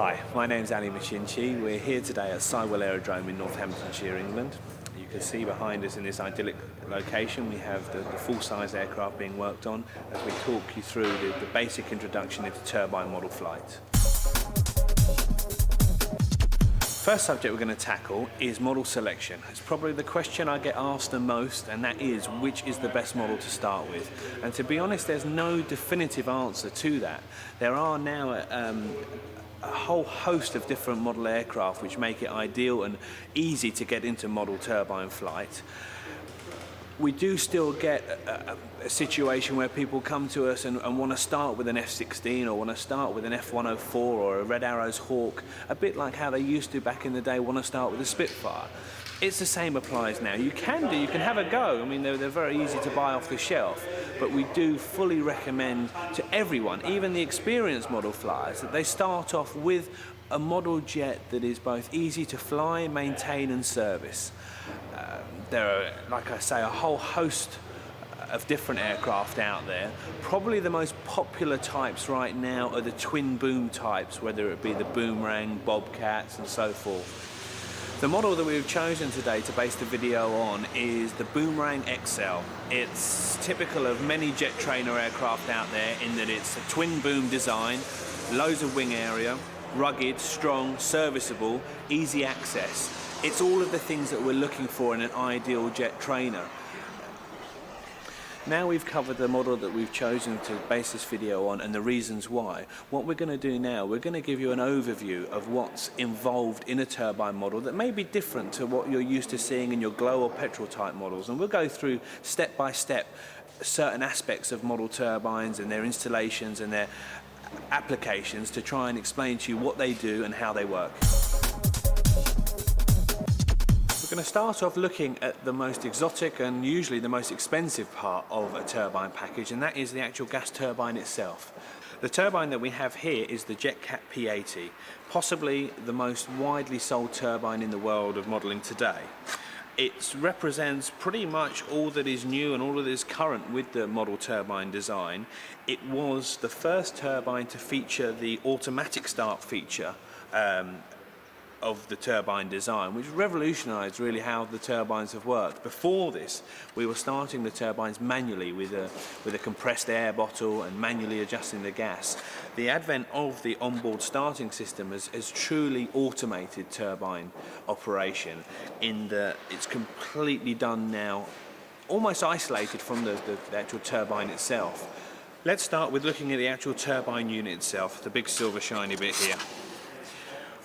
Hi, my name's Ali Machinchy. We're here today at Sidewell Aerodrome in Northamptonshire, England. You can see behind us in this idyllic location we have the full-size aircraft being worked on as we talk you through the basic introduction into turbine model flight. First subject we're going to tackle is model selection. It's probably the question I get asked the most, and that is, which is the best model to start with? And to be honest, there's no definitive answer to that. There are now a whole host of different model aircraft which make it ideal and easy to get into model turbine flight. We do still get a situation where people come to us and want to start with an F-16 or want to start with an F-104 or a Red Arrow's Hawk, a bit like how they used to back in the day want to start with a Spitfire. It's the same applies now. You can have a go. I mean, they're very easy to buy off the shelf, but we do fully recommend to everyone, even the experienced model flyers, that they start off with a model jet that is both easy to fly, maintain and service. There are, like I say, a whole host of different aircraft out there. Probably the most popular types right now are the twin boom types, whether it be the Boomerang, Bobcats and so forth. The model that we've chosen today to base the video on is the Boomerang XL. It's typical of many jet trainer aircraft out there in that it's a twin boom design, loads of wing area, rugged, strong, serviceable, easy access. It's all of the things that we're looking for in an ideal jet trainer. Now we've covered the model that we've chosen to base this video on and the reasons why. What we're going to do now, we're going to give you an overview of what's involved in a turbine model that may be different to what you're used to seeing in your glow or petrol type models. And we'll go through step by step certain aspects of model turbines and their installations and their applications to try and explain to you what they do and how they work. We're going to start off looking at the most exotic and usually the most expensive part of a turbine package, and that is the actual gas turbine itself. The turbine that we have here is the JetCat P80, possibly the most widely sold turbine in the world of modelling today. It represents pretty much all that is new and all that is current with the model turbine design. It was the first turbine to feature the automatic start feature of the turbine design, which revolutionised really how the turbines have worked. Before this, we were starting the turbines manually with a compressed air bottle and manually adjusting the gas. The advent of the onboard starting system has truly automated turbine operation in that it's completely done now, almost isolated from the actual turbine itself. Let's start with looking at the actual turbine unit itself, the big silver shiny bit here.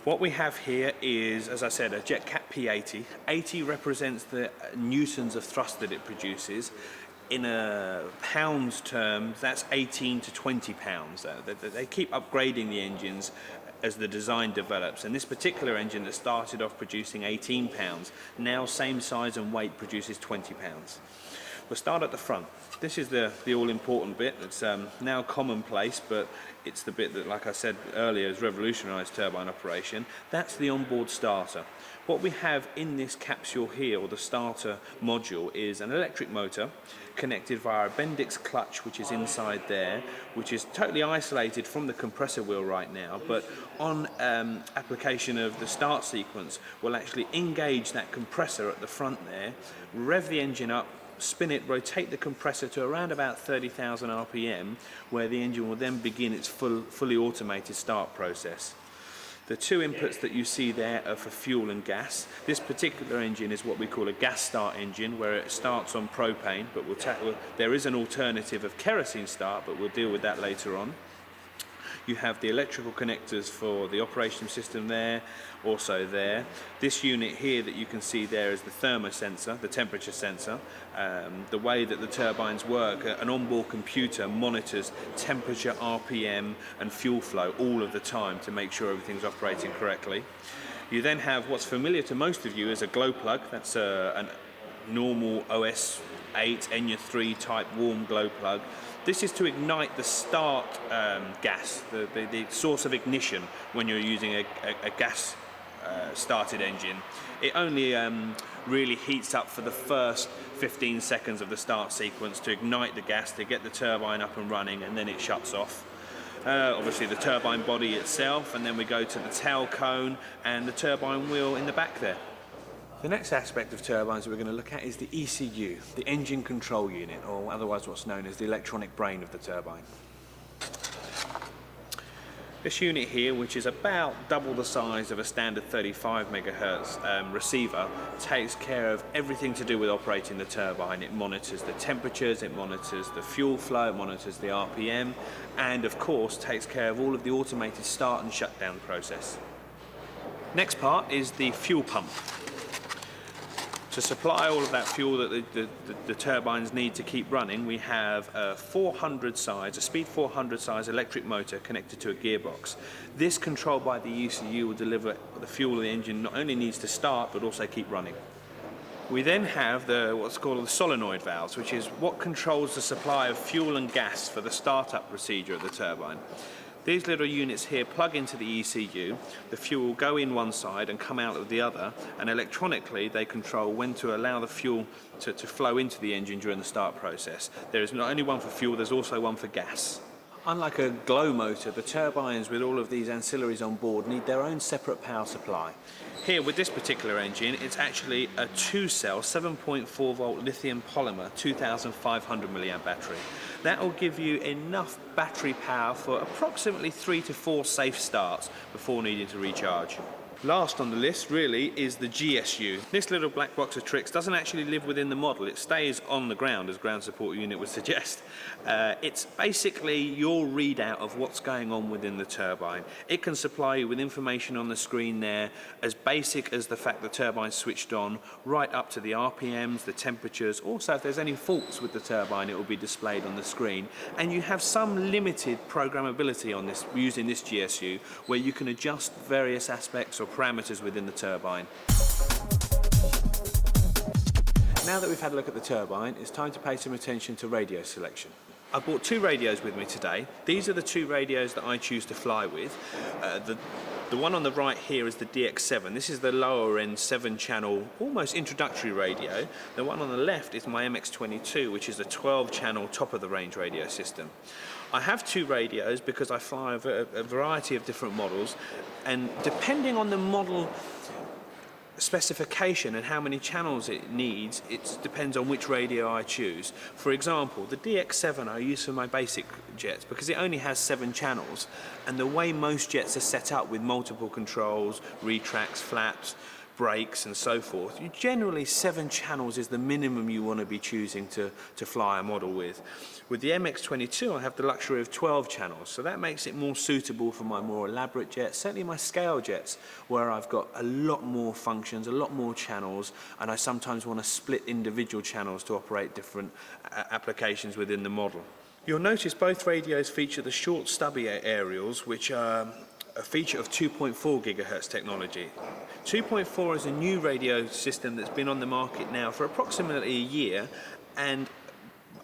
What we have here is, as I said, a JetCat P80. 80 represents the newtons of thrust that it produces. In a pounds terms, that's 18 to 20 pounds. They keep upgrading the engines as the design develops, and this particular engine that started off producing 18 pounds, now same size and weight produces 20 pounds. We'll start at the front. This is the all-important bit that's now commonplace, but it's the bit that, like I said earlier, has revolutionised turbine operation. That's the onboard starter. What we have in this capsule here, or the starter module, is an electric motor connected via a Bendix clutch, which is inside there, which is totally isolated from the compressor wheel right now, but on application of the start sequence, we'll actually engage that compressor at the front there, rev the engine up, spin it, rotate the compressor to around about 30,000 RPM, where the engine will then begin its fully automated start process. The two inputs that you see there are for fuel and gas. This particular engine is what we call a gas start engine, where it starts on propane, but there is an alternative of kerosene start, but we'll deal with that later on. You have the electrical connectors for the operation system there, also there. This unit here that you can see there is the thermosensor, the temperature sensor. The way that the turbines work, an onboard computer monitors temperature, RPM and fuel flow all of the time to make sure everything's operating correctly. You then have what's familiar to most of you as a glow plug. That's a normal OS 8, ENYA 3 type warm glow plug. This is to ignite the start gas, the source of ignition when you're using a gas started engine. It only really heats up for the first 15 seconds of the start sequence to ignite the gas, to get the turbine up and running, and then it shuts off. Obviously the turbine body itself, and then we go to the tail cone and the turbine wheel in the back there. The next aspect of turbines that we're going to look at is the ECU, the engine control unit, or otherwise what's known as the electronic brain of the turbine. This unit here, which is about double the size of a standard 35 megahertz receiver, takes care of everything to do with operating the turbine. It monitors the temperatures, it monitors the fuel flow, it monitors the RPM, and of course takes care of all of the automated start and shutdown process. Next part is the fuel pump. To supply all of that fuel that the turbines need to keep running, we have a 400 size, a speed 400 size electric motor connected to a gearbox. This, controlled by the ECU, will deliver the fuel the engine not only needs to start but also keep running. We then have what's called the solenoid valves, which is what controls the supply of fuel and gas for the startup procedure of the turbine. These little units here plug into the ECU, the fuel will go in one side and come out of the other, and electronically they control when to allow the fuel to flow into the engine during the start process. There is not only one for fuel, there's also one for gas. Unlike a glow motor, the turbines with all of these ancillaries on board need their own separate power supply. Here with this particular engine, it's actually a 2-cell 7.4 volt lithium polymer 2500 milliamp battery. That will give you enough battery power for approximately 3 to 4 safe starts before needing to recharge. Last on the list really is the GSU. This little black box of tricks doesn't actually live within the model, it stays on the ground as ground support unit would suggest. It's basically your readout of what's going on within the turbine. It can supply you with information on the screen there as basic as the fact the turbine's switched on, right up to the RPMs, the temperatures. Also, if there's any faults with the turbine, it will be displayed on the screen. And you have some limited programmability on this using this GSU, where you can adjust various aspects or parameters within the turbine. Now that we've had a look at the turbine, it's time to pay some attention to radio selection. I brought 2 radios with me today. These are the 2 radios that I choose to fly with. The one on the right here is the DX7. This is the lower end 7-channel, almost introductory radio. The one on the left is my MX22, which is a 12-channel top of the range radio system. I have 2 radios because I fly a variety of different models, and depending on the model specification and how many channels it needs, it depends on which radio I choose. For example, the DX7 I use for my basic jets because it only has 7 channels, and the way most jets are set up with multiple controls, retracts, flaps, brakes and so forth, generally 7 channels is the minimum you want to be choosing to fly a model with. With the MX22 I have the luxury of 12 channels, so that makes it more suitable for my more elaborate jets, certainly my scale jets, where I've got a lot more functions, a lot more channels, and I sometimes want to split individual channels to operate different applications within the model. You'll notice both radios feature the short stubby aerials, which are a feature of 2.4 gigahertz technology. 2.4 is a new radio system that's been on the market now for approximately a year, and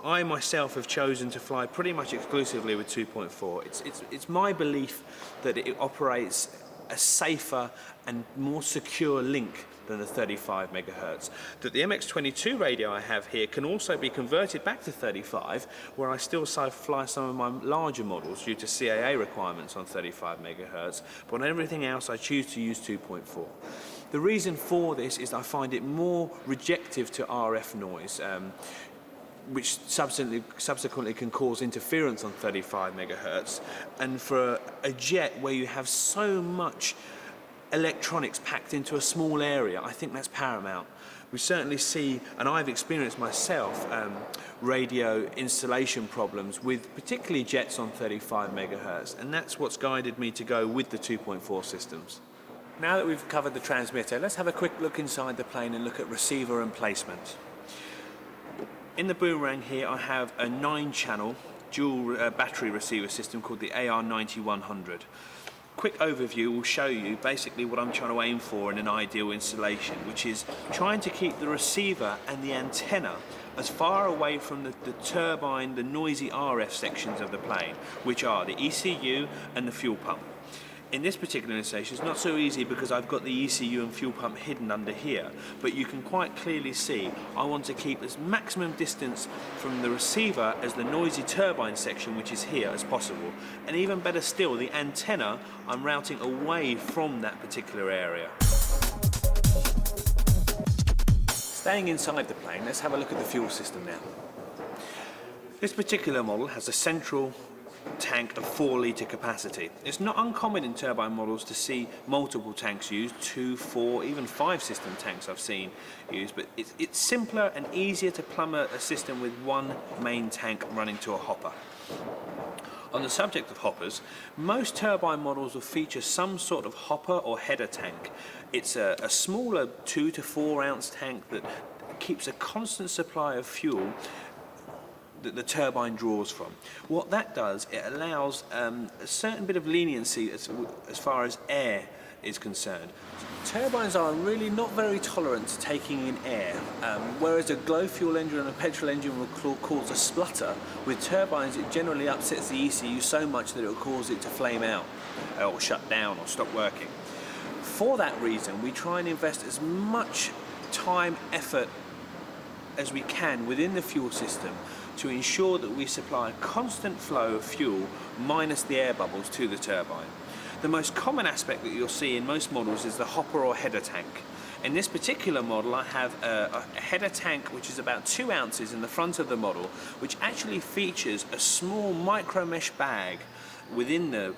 I myself have chosen to fly pretty much exclusively with 2.4. It's my belief that it operates a safer and more secure link than the 35 megahertz. That the MX22 radio I have here can also be converted back to 35, where I still fly some of my larger models due to CAA requirements on 35 megahertz, but on everything else I choose to use 2.4. The reason for this is I find it more rejective to RF noise, which subsequently can cause interference on 35 megahertz. And for a jet where you have so much electronics packed into a small area, I think that's paramount. We certainly see, and I've experienced myself, radio installation problems with particularly jets on 35 megahertz, and that's what's guided me to go with the 2.4 systems. Now that we've covered the transmitter, let's have a quick look inside the plane and look at receiver and placement. In the boomerang here I have a 9-channel dual battery receiver system called the AR9100. Quick overview will show you basically what I'm trying to aim for in an ideal installation, which is trying to keep the receiver and the antenna as far away from the turbine, the noisy RF sections of the plane, which are the ECU and the fuel pump. In this particular installation, it's not so easy because I've got the ECU and fuel pump hidden under here, but you can quite clearly see I want to keep as maximum distance from the receiver as the noisy turbine section, which is here, as possible. And even better still, the antenna I'm routing away from that particular area. Staying inside the plane, let's have a look at the fuel system now. This particular model has a central tank of 4 litre capacity. It's not uncommon in turbine models to see multiple tanks used, 2, 4, even 5 system tanks I've seen used, but it's simpler and easier to plumb a system with one main tank running to a hopper. On the subject of hoppers, most turbine models will feature some sort of hopper or header tank. It's a smaller 2 to 4 ounce tank that keeps a constant supply of fuel that the turbine draws from. What that does, it allows a certain bit of leniency as far as air is concerned. Turbines are really not very tolerant to taking in air, whereas a glow fuel engine and a petrol engine will cause a splutter. With turbines, it generally upsets the ECU so much that it will cause it to flame out or shut down or stop working. For that reason, we try and invest as much time, effort as we can within the fuel system to ensure that we supply a constant flow of fuel minus the air bubbles to the turbine. The most common aspect that you'll see in most models is the hopper or header tank. In this particular model, I have a header tank which is about 2 ounces in the front of the model, which actually features a small micro mesh bag within the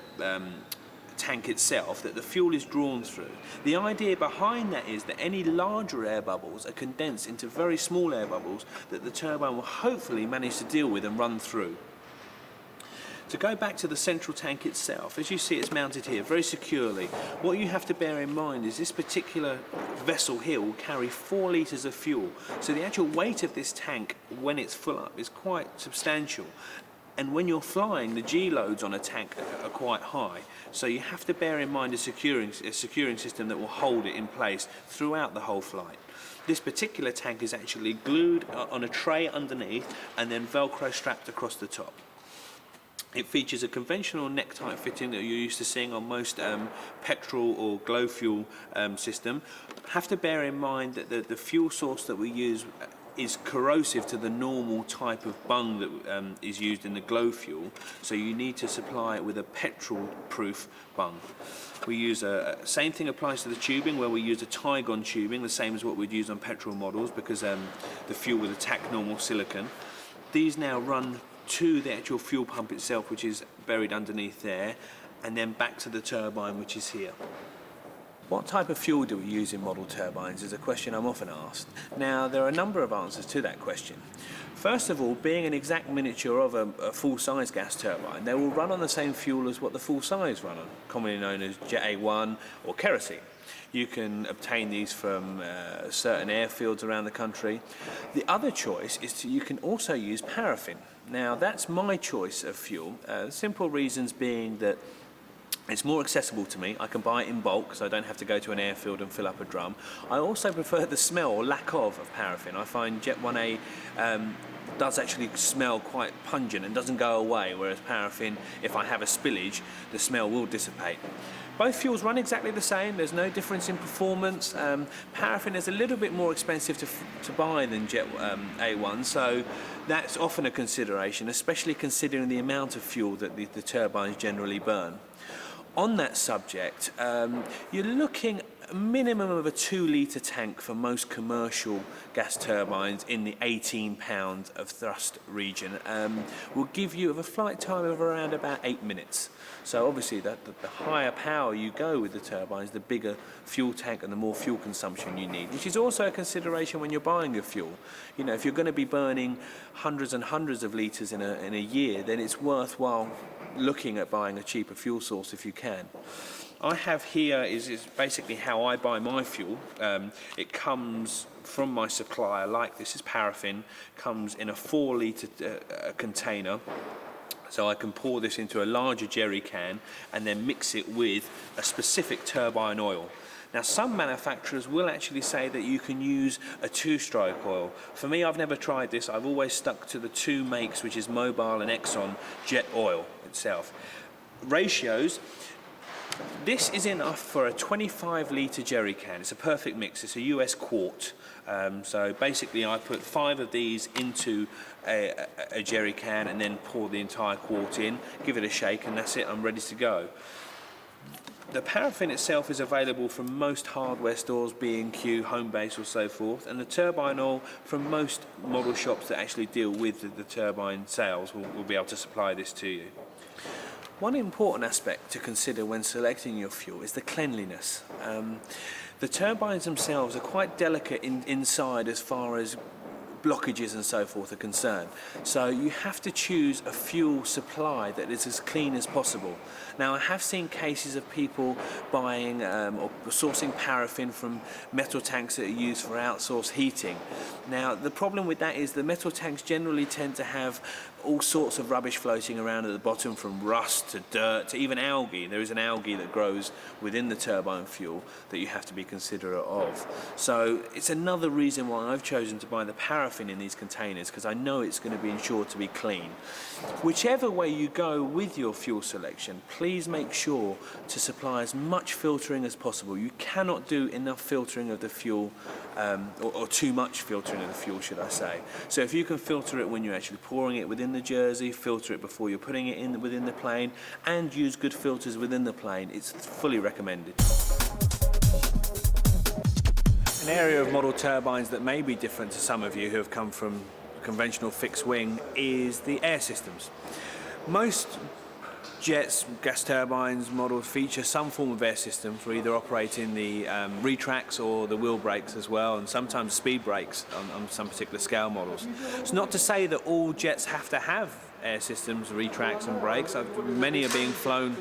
tank itself that the fuel is drawn through. The idea behind that is that any larger air bubbles are condensed into very small air bubbles that the turbine will hopefully manage to deal with and run through. To go back to the central tank itself, as you see it's mounted here very securely. What you have to bear in mind is this particular vessel here will carry 4 litres of fuel, so the actual weight of this tank when it's full up is quite substantial. And when you're flying, the G loads on a tank are quite high, so you have to bear in mind a securing system that will hold it in place throughout the whole flight. This particular tank is actually glued on a tray underneath and then Velcro strapped across the top. It features a conventional neck-type fitting that you're used to seeing on most petrol or glow fuel system. Have to bear in mind that the fuel source that we use is corrosive to the normal type of bung that is used in the glow fuel, so you need to supply it with a petrol-proof bung. We use same thing applies to the tubing, where we use a Tygon tubing, the same as what we'd use on petrol models, because the fuel would attack normal silicon. These now run to the actual fuel pump itself, which is buried underneath there, and then back to the turbine, which is here. What type of fuel do we use in model turbines is a question I'm often asked. Now, there are a number of answers to that question. First of all, being an exact miniature of a full-size gas turbine, they will run on the same fuel as what the full-size run on, commonly known as Jet A1 or kerosene. You can obtain these from certain airfields around the country. The other choice is you can also use paraffin. Now, that's my choice of fuel, simple reasons being that it's more accessible to me. I can buy it in bulk, so I don't have to go to an airfield and fill up a drum. I also prefer the smell or lack of paraffin. I find Jet 1A does actually smell quite pungent and doesn't go away, whereas paraffin, if I have a spillage, the smell will dissipate. Both fuels run exactly the same. There's no difference in performance. Paraffin is a little bit more expensive to buy than Jet A1, so that's often a consideration, especially considering the amount of fuel that the turbines generally burn. On that subject, you're looking a minimum of a 2 litre tank for most commercial gas turbines in the 18 pounds of thrust region will give you a flight time of around about 8 minutes. So obviously the higher power you go with the turbines, the bigger fuel tank and the more fuel consumption you need, which is also a consideration when you're buying your fuel. You know, if you're going to be burning hundreds and hundreds of litres in a year, then it's worthwhile looking at buying a cheaper fuel source if you can. I have here is basically how I buy my fuel. It comes from my supplier, like this is paraffin, comes in a 4 litre container. So I can pour this into a larger jerry can and then mix it with a specific turbine oil. Now, some manufacturers will actually say that you can use a 2-stroke oil. For me, I've never tried this. I've always stuck to the 2 makes, which is Mobil and Exxon jet oil itself. Ratios, This is enough for a 25-litre jerry can. It's a perfect mix. It's a US quart. So basically I put 5 of these into a jerry can and then pour the entire quart in, give it a shake, and that's it. I'm ready to go. The paraffin itself is available from most hardware stores, B&Q, Homebase or so forth, and the turbine oil from most model shops that actually deal with the turbine sales will be able to supply this to you. One important aspect to consider when selecting your fuel is the cleanliness. The turbines themselves are quite delicate inside as far as blockages and so forth are concerned. So you have to choose a fuel supply that is as clean as possible. Now I have seen cases of people buying or sourcing paraffin from metal tanks that are used for outsourced heating. Now the problem with that is the metal tanks generally tend to have all sorts of rubbish floating around at the bottom, from rust to dirt to even algae. There is an algae that grows within the turbine fuel that you have to be considerate of. So it's another reason why I've chosen to buy the paraffin in these containers, because I know it's going to be ensured to be clean. Whichever way you go with your fuel selection, please make sure to supply as much filtering as possible. You cannot do enough filtering of the fuel, or too much filtering of the fuel, should I say. So if you can filter it when you're actually pouring it within the jersey, filter it before you're putting it in within the plane, and use good filters within the plane, it's fully recommended. An area of model turbines that may be different to some of you who have come from conventional fixed wing is the air systems. Most jets, gas turbines models feature some form of air system for either operating the retracts or the wheel brakes as well, and sometimes speed brakes on some particular scale models. It's not to say that all jets have to have air systems, retracts and brakes. Many are being flown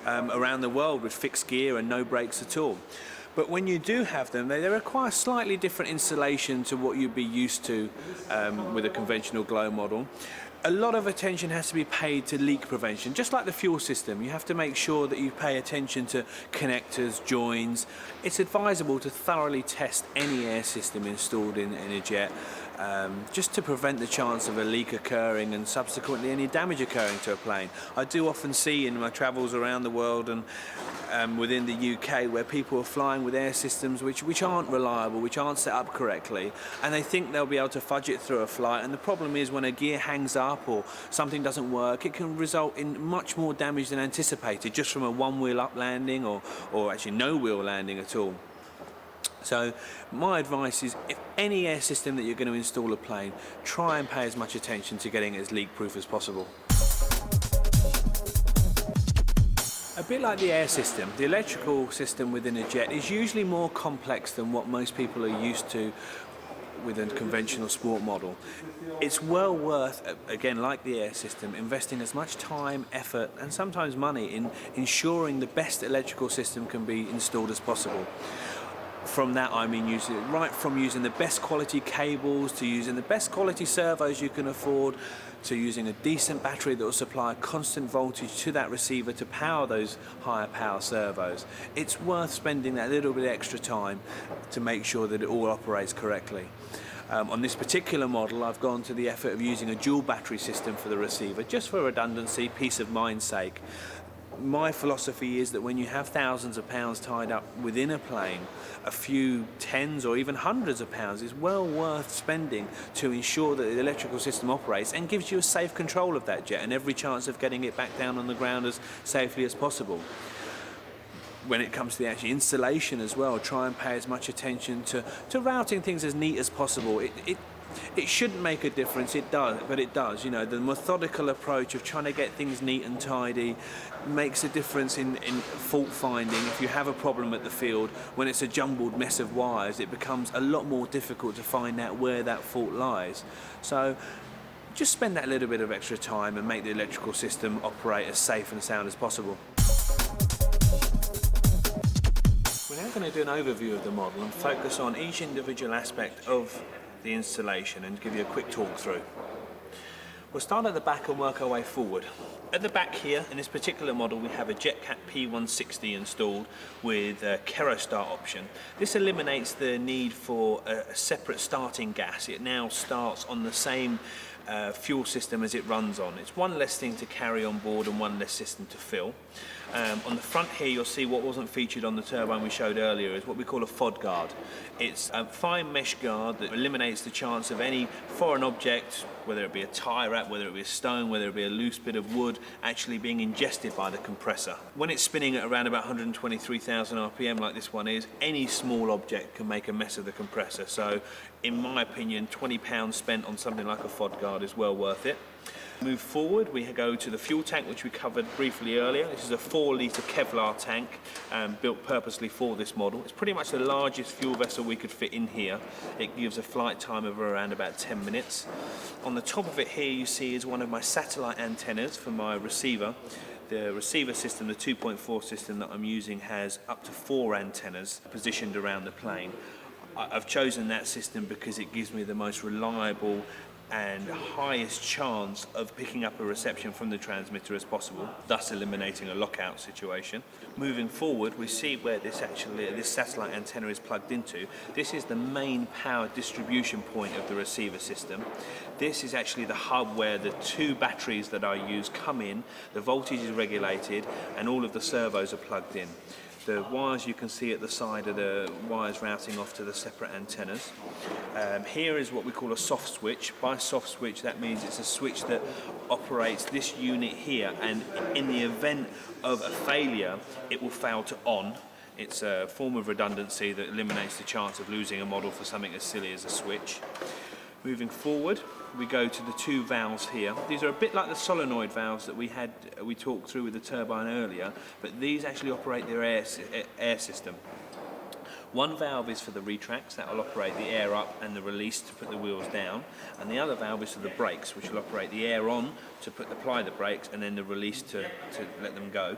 around the world with fixed gear and no brakes at all. But when you do have them, they require slightly different installation to what you'd be used to with a conventional glow model. A lot of attention has to be paid to leak prevention. Just like the fuel system, you have to make sure that you pay attention to connectors, joins. It's advisable to thoroughly test any air system installed in a jet, just to prevent the chance of a leak occurring and subsequently any damage occurring to a plane. I do often see in my travels around the world and within the UK where people are flying with air systems which aren't reliable, which aren't set up correctly, and they think they'll be able to fudge it through a flight, and the problem is when a gear hangs up or something doesn't work, it can result in much more damage than anticipated just from a one-wheel up landing or actually no wheel landing at all. So my advice is, if any air system that you're going to install a plane, try and pay as much attention to getting it as leak-proof as possible. A bit like the air system, the electrical system within a jet is usually more complex than what most people are used to with a conventional sport model. It's well worth, again like the air system, investing as much time, effort and sometimes money in ensuring the best electrical system can be installed as possible. From that I mean using the best quality cables, to using the best quality servos you can afford, to using a decent battery that will supply constant voltage to that receiver to power those higher power servos. It's worth spending that little bit extra time to make sure that it all operates correctly. On this particular model, I've gone to the effort of using a dual battery system for the receiver, just for redundancy, peace of mind's sake. My philosophy is that when you have thousands of pounds tied up within a plane, a few tens or even hundreds of pounds is well worth spending to ensure that the electrical system operates and gives you a safe control of that jet and every chance of getting it back down on the ground as safely as possible. When it comes to the actual installation as well, try and pay as much attention to routing things as neat as possible. It shouldn't make a difference, it does, but it does. You know, the methodical approach of trying to get things neat and tidy makes a difference in fault finding. If you have a problem at the field, when it's a jumbled mess of wires, it becomes a lot more difficult to find out where that fault lies. So just spend that little bit of extra time and make the electrical system operate as safe and sound as possible. We're now going to do an overview of the model and focus on each individual aspect of the installation and give you a quick talk through. We'll start at the back and work our way forward. At the back here, in this particular model, we have a JetCat P160 installed with a Kerostart option. This eliminates the need for a separate starting gas. It now starts on the same fuel system as it runs on. It's one less thing to carry on board and one less system to fill. On the front here you'll see what wasn't featured on the turbine we showed earlier is what we call a FOD guard. It's a fine mesh guard that eliminates the chance of any foreign object, whether it be a tie wrap, whether it be a stone, whether it be a loose bit of wood, actually being ingested by the compressor. When it's spinning at around about 123,000 RPM like this one is, any small object can make a mess of the compressor. So in my opinion, £20 spent on something like a FOD guard is well worth it. Move forward, we go to the fuel tank, which we covered briefly earlier. This is a 4-litre Kevlar tank built purposely for this model. It's pretty much the largest fuel vessel we could fit in here. It gives a flight time of around about 10 minutes. On the top of it here you see is one of my satellite antennas for my receiver. The receiver system, the 2.4 system that I'm using, has up to 4 antennas positioned around the plane. I've chosen that system because it gives me the most reliable and highest chance of picking up a reception from the transmitter as possible, thus eliminating a lockout situation. Moving forward, we see where this satellite antenna is plugged into. This is the main power distribution point of the receiver system. This is actually the hub where the 2 batteries that I use come in, the voltage is regulated, and all of the servos are plugged in. The wires you can see at the side are the wires routing off to the separate antennas. Here is what we call a soft switch. By soft switch, that means it's a switch that operates this unit here, and in the event of a failure, it will fail to on. It's a form of redundancy that eliminates the chance of losing a model for something as silly as a switch. Moving forward, we go to the 2 valves here. These are a bit like the solenoid valves that we talked through with the turbine earlier, but these actually operate their air system. One valve is for the retracts, that will operate the air up and the release to put the wheels down, and the other valve is for the brakes, which will operate the air on to apply the brakes and then the release to let them go.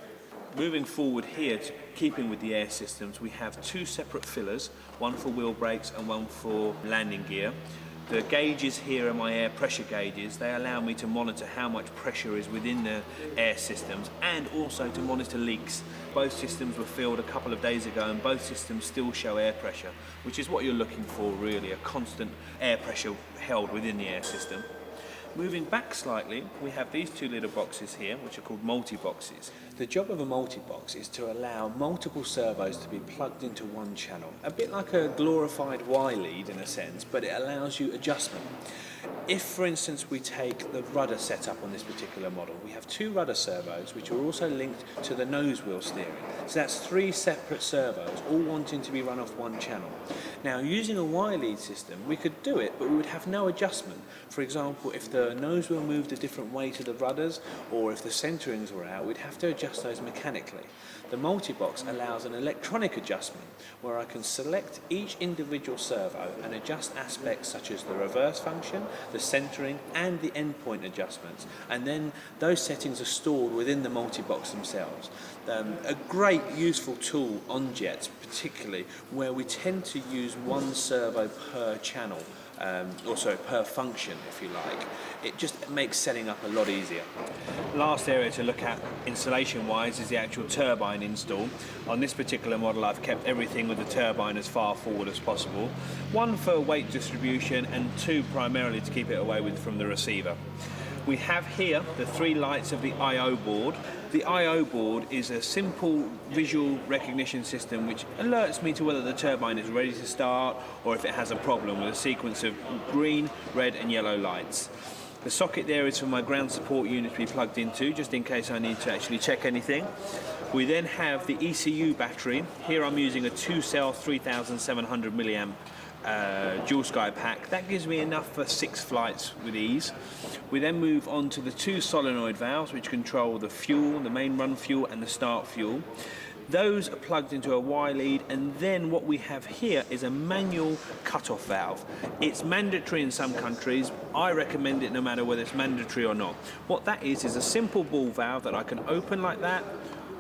Moving forward here, keeping with the air systems, we have 2 separate fillers, one for wheel brakes and one for landing gear. The gauges here are my air pressure gauges. They allow me to monitor how much pressure is within the air systems and also to monitor leaks. Both systems were filled a couple of days ago and both systems still show air pressure, which is what you're looking for really, a constant air pressure held within the air system. Moving back slightly, we have these 2 little boxes here, which are called multi-boxes. The job of a multi-box is to allow multiple servos to be plugged into one channel. A bit like a glorified Y-lead in a sense, but it allows you adjustment. If, for instance, we take the rudder setup on this particular model, we have 2 rudder servos which are also linked to the nose wheel steering. So that's 3 separate servos, all wanting to be run off one channel. Now, using a Y-lead system, we could do it, but we would have no adjustment. For example, if the nose wheel moved a different way to the rudders, or if the centerings were out, we'd have to adjust those mechanically. The multi-box allows an electronic adjustment where I can select each individual servo and adjust aspects such as the reverse function, the centering and the endpoint adjustments, and then those settings are stored within the multi-box themselves. A great useful tool on jets, particularly where we tend to use 1 servo per channel, per function if you like. It just makes setting up a lot easier. Last area to look at installation wise is the actual turbine install. On this particular model I've kept everything with the turbine as far forward as possible. 1 for weight distribution and 2 primarily to keep it away from the receiver. We have here the 3 lights of the I/O board. The I/O board is a simple visual recognition system which alerts me to whether the turbine is ready to start or if it has a problem, with a sequence of green, red and yellow lights. The socket there is for my ground support unit to be plugged into, just in case I need to actually check anything. We then have the ECU battery. Here I'm using a 2-cell 3700 milliamp dual sky pack. That gives me enough for 6 flights with ease. We then move on to the 2 solenoid valves which control the fuel, the main run fuel and the start fuel. Those are plugged into a Y-lead, and then what we have here is a manual cut-off valve. It's mandatory in some countries. I recommend it no matter whether it's mandatory or not. What that is a simple ball valve that I can open like that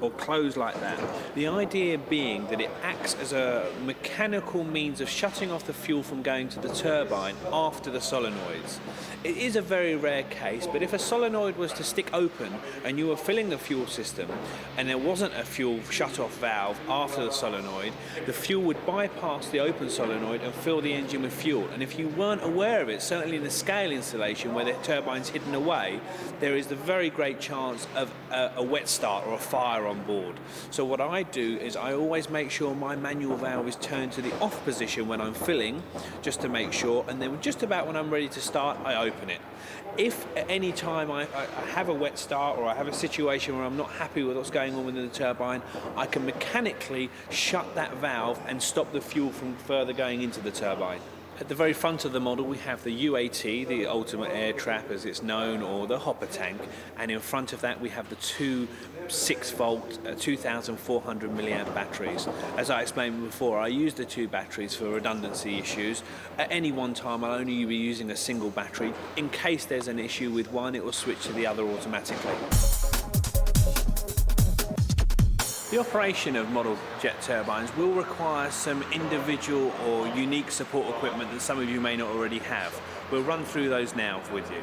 or close like that. The idea being that it acts as a mechanical means of shutting off the fuel from going to the turbine after the solenoids. It is a very rare case, but if a solenoid was to stick open and you were filling the fuel system and there wasn't a fuel shut-off valve after the solenoid, the fuel would bypass the open solenoid and fill the engine with fuel. And if you weren't aware of it, certainly in the scale installation where the turbine's hidden away, there is the very great chance of a wet start or a fire on board. So what I do is I always make sure my manual valve is turned to the off position when I'm filling, just to make sure, and then just about when I'm ready to start, I open it. If at any time I have a wet start or I have a situation where I'm not happy with what's going on within the turbine, I can mechanically shut that valve and stop the fuel from further going into the turbine. At the very front of the model we have the UAT, the ultimate air trap as it's known, or the hopper tank, and in front of that we have the two 6-volt 2400 milliamp batteries. As I explained before, I use the two batteries for redundancy issues. At any one time I'll only be using a single battery. In case there's an issue with one, it will switch to the other automatically. The operation of model jet turbines will require some individual or unique support equipment that some of you may not already have. We'll run through those now with you.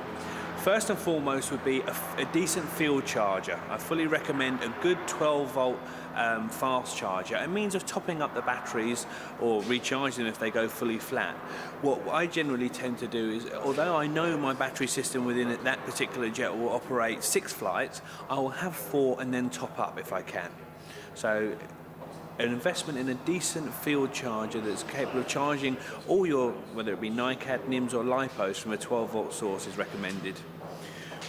First and foremost would be a decent field charger. I fully recommend a good 12-volt fast charger, a means of topping up the batteries or recharging them if they go fully flat. What I generally tend to do is, although I know my battery system within that particular jet will operate 6 flights, I will have 4 and then top up if I can. So an investment in a decent field charger that's capable of charging all your, whether it be NiCad, NIMS or LiPos from a 12-volt source is recommended.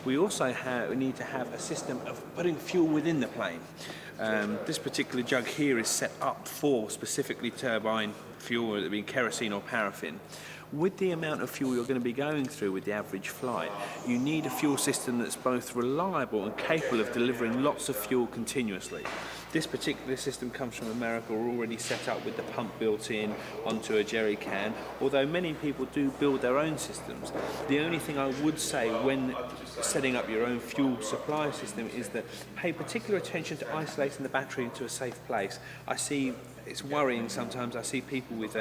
We also need to have a system of putting fuel within the plane. This particular jug here is set up for specifically turbine fuel, whether it be kerosene or paraffin. With the amount of fuel you're going to be going through with the average flight, you need a fuel system that's both reliable and capable of delivering lots of fuel continuously. This particular system comes from America, already set up with the pump built in onto a jerry can, although many people do build their own systems. The only thing I would say when setting up your own fuel supply system is that pay particular attention to isolating the battery into a safe place. It's worrying sometimes. I see people with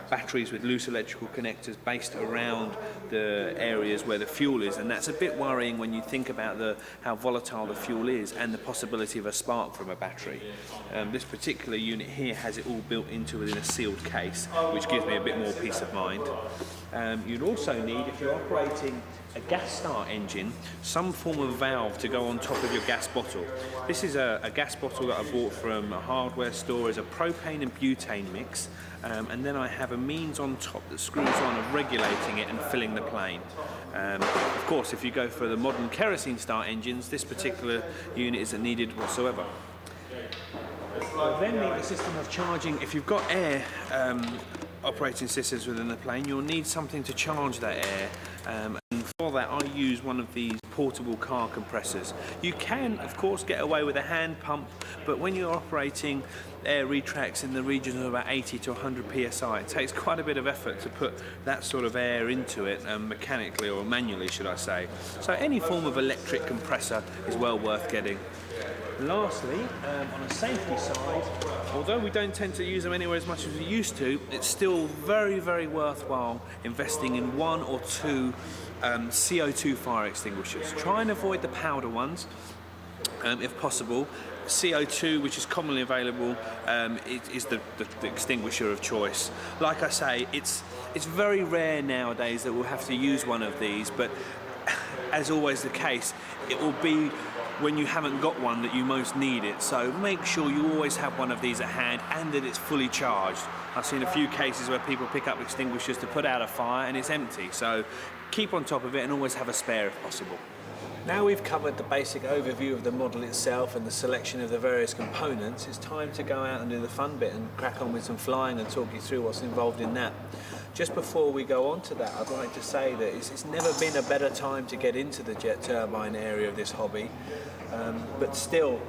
batteries with loose electrical connectors based around the areas where the fuel is, and that's a bit worrying when you think about how volatile the fuel is and the possibility of a spark from a battery. This particular unit here has it all built into within a sealed case, which gives me a bit more peace of mind. You'd also need, if you're operating a gas start engine, some form of valve to go on top of your gas bottle. This is a gas bottle that I bought from a hardware store as a propane and butane mix, and then I have a means on top that screws on of regulating it and filling the plane. Of course, if you go for the modern kerosene start engines, this particular unit isn't needed whatsoever. I then need a system of charging. If you've got air operating systems within the plane, you'll need something to charge that air. And for that I use one of these portable car compressors. You can of course get away with a hand pump, but when you're operating air retracts in the region of about 80 to 100 psi, it takes quite a bit of effort to put that sort of air into it mechanically or manually, should I say. So any form of electric compressor is well worth getting. Lastly, on a safety side, although we don't tend to use them anywhere as much as we used to, it's still very, very worthwhile investing in 1 or 2 CO2 fire extinguishers. Try and avoid the powder ones if possible. CO2, which is commonly available, is the extinguisher of choice. Like I say, it's very rare nowadays that we'll have to use one of these, but as always the case, it will be when you haven't got one that you most need it. So make sure you always have one of these at hand and that it's fully charged. I've seen a few cases where people pick up extinguishers to put out a fire and it's empty. So keep on top of it and always have a spare if possible. Now we've covered the basic overview of the model itself and the selection of the various components, it's time to go out and do the fun bit and crack on with some flying and talk you through what's involved in that. Just before we go on to that, I'd like to say that it's never been a better time to get into the jet turbine area of this hobby, but still,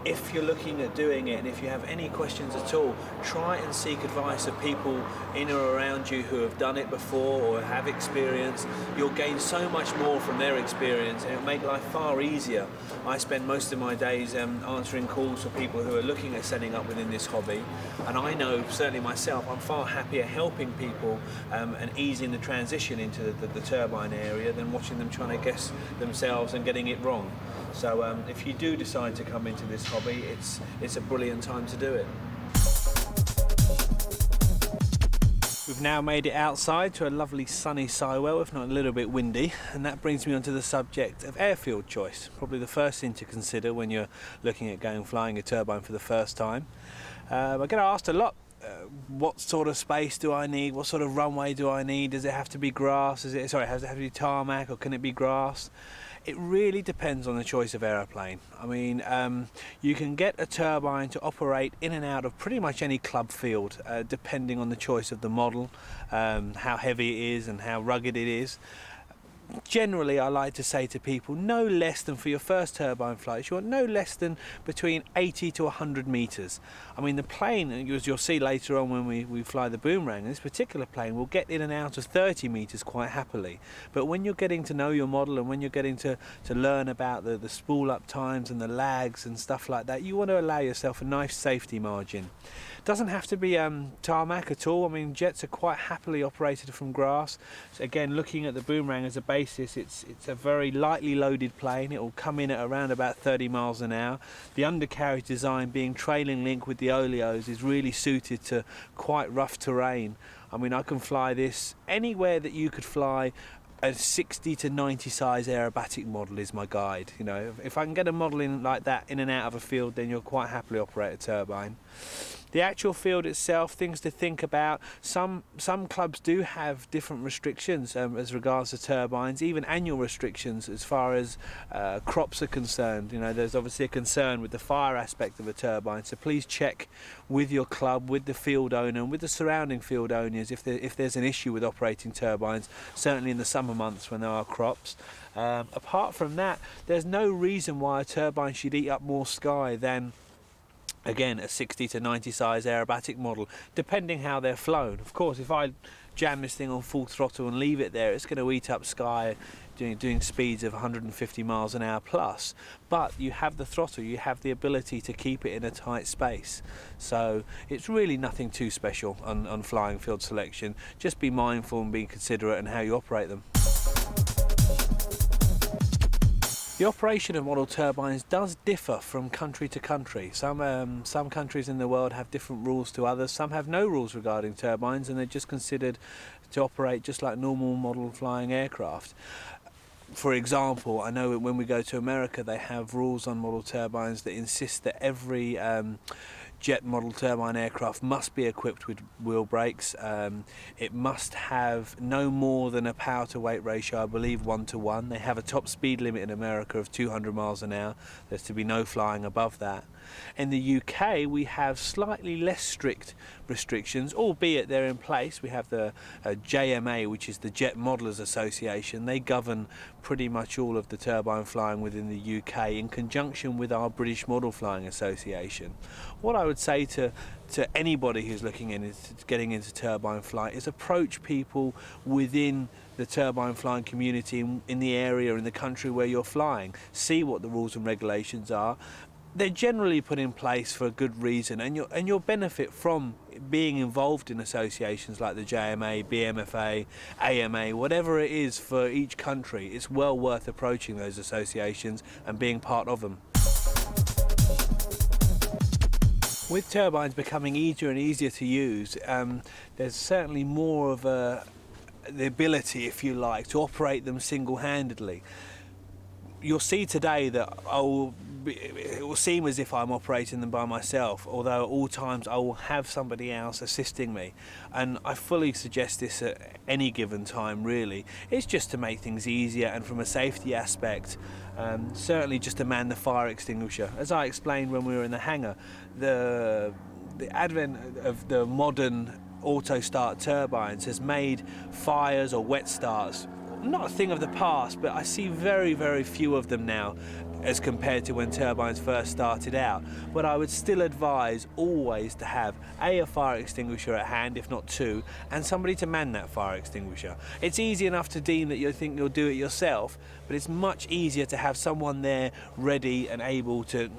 if you're looking at doing it, and if you have any questions at all, try and seek advice of people in or around you who have done it before or have experience. You'll gain so much more from their experience, and it'll make life far easier. I spend most of my days answering calls for people who are looking at setting up within this hobby, and I know certainly myself I'm far happier helping people and easing the transition into the turbine area than watching them trying to guess themselves and getting it wrong. So if you do decide to come into this hobby, it's a brilliant time to do it. We've now made it outside to a lovely sunny Sywell, if not a little bit windy, and that brings me on to the subject of airfield choice. Probably the first thing to consider when you're looking at going flying a turbine for the first time. I get asked a lot, what sort of space do I need? What sort of runway do I need? Does it have to be grass? Has it have to be tarmac, or can it be grass? It really depends on the choice of aeroplane. I mean, you can get a turbine to operate in and out of pretty much any club field, depending on the choice of the model, how heavy it is and how rugged it is. Generally, I like to say to people, no less than, for your first turbine flights, you want no less than between 80 to 100 metres. I mean, the plane, as you'll see later on when we fly the boomerang, this particular plane will get in and out of 30 metres quite happily. But when you're getting to know your model, and when you're getting to learn about the spool up times and the lags and stuff like that, you want to allow yourself a nice safety margin. Doesn't have to be tarmac at all. I mean, jets are quite happily operated from grass. So again, looking at the boomerang as a basis, it's a very lightly loaded plane. It will come in at around about 30 miles an hour. The undercarriage design, being trailing link with the oleos, is really suited to quite rough terrain. I mean, I can fly this anywhere that you could fly. A 60 to 90 size aerobatic model is my guide. You know, if I can get a model in like that in and out of a field, then you'll quite happily operate a turbine. The actual field itself, things to think about. Some clubs do have different restrictions as regards to turbines, even annual restrictions as far as crops are concerned. You know, there's obviously a concern with the fire aspect of a turbine, so please check with your club, with the field owner, and with the surrounding field owners if there's an issue with operating turbines, certainly in the summer months when there are crops. Apart from that, there's no reason why a turbine should eat up more sky than, again, a 60 to 90 size aerobatic model, depending how they're flown. Of course, if I jam this thing on full throttle and leave it there, it's going to eat up sky doing speeds of 150 miles an hour plus. But you have the throttle, you have the ability to keep it in a tight space. So it's really nothing too special on flying field selection. Just be mindful and be considerate in how you operate them. The operation of model turbines does differ from country to country. Some countries in the world have different rules to others. Some have no rules regarding turbines, and they're just considered to operate just like normal model flying aircraft. For example, I know when we go to America, they have rules on model turbines that insist that every jet model turbine aircraft must be equipped with wheel brakes. It must have no more than a power to weight ratio, I believe 1:1. They have a top speed limit in America of 200 miles an hour. There's to be no flying above that. In the UK, we have slightly less strict restrictions, albeit they're in place. We have the JMA, which is the Jet Modelers Association. They govern pretty much all of the turbine flying within the UK in conjunction with our British Model Flying Association. What I would say to anybody who's looking into getting into turbine flight is approach people within the turbine flying community in the area, in the country where you're flying. See what the rules and regulations are. They're generally put in place for a good reason, and you'll benefit from being involved in associations like the JMA, BMFA, AMA, whatever it is for each country. It's well worth approaching those associations and being part of them. With turbines becoming easier and easier to use, there's certainly more of the ability, if you like, to operate them single-handedly. You'll see today that it will seem as if I'm operating them by myself, although at all times I will have somebody else assisting me, and I fully suggest this at any given time really. It's just to make things easier, and from a safety aspect, certainly just to man the fire extinguisher. As I explained when we were in the hangar, the advent of the modern auto start turbines has made fires or wet starts not a thing of the past, but I see very, very few of them now. as compared to when turbines first started out, but I would still advise always to have a fire extinguisher at hand, if not two, and somebody to man that fire extinguisher. It's easy enough to deem that you think you'll do it yourself, but it's much easier to have someone there ready and able to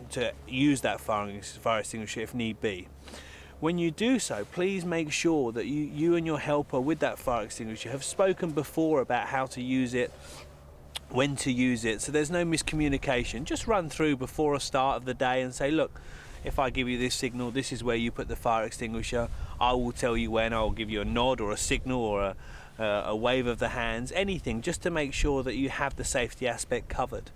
use that fire extinguisher if need be. When you do so, please make sure that you and your helper with that fire extinguisher have spoken before about how to use it, when to use it, so there's no miscommunication. Just run through before a start of the day and say, look, if I give you this signal, this is where you put the fire extinguisher. I will tell you when. I'll give you a nod or a signal or a wave of the hands, anything, just to make sure that you have the safety aspect covered.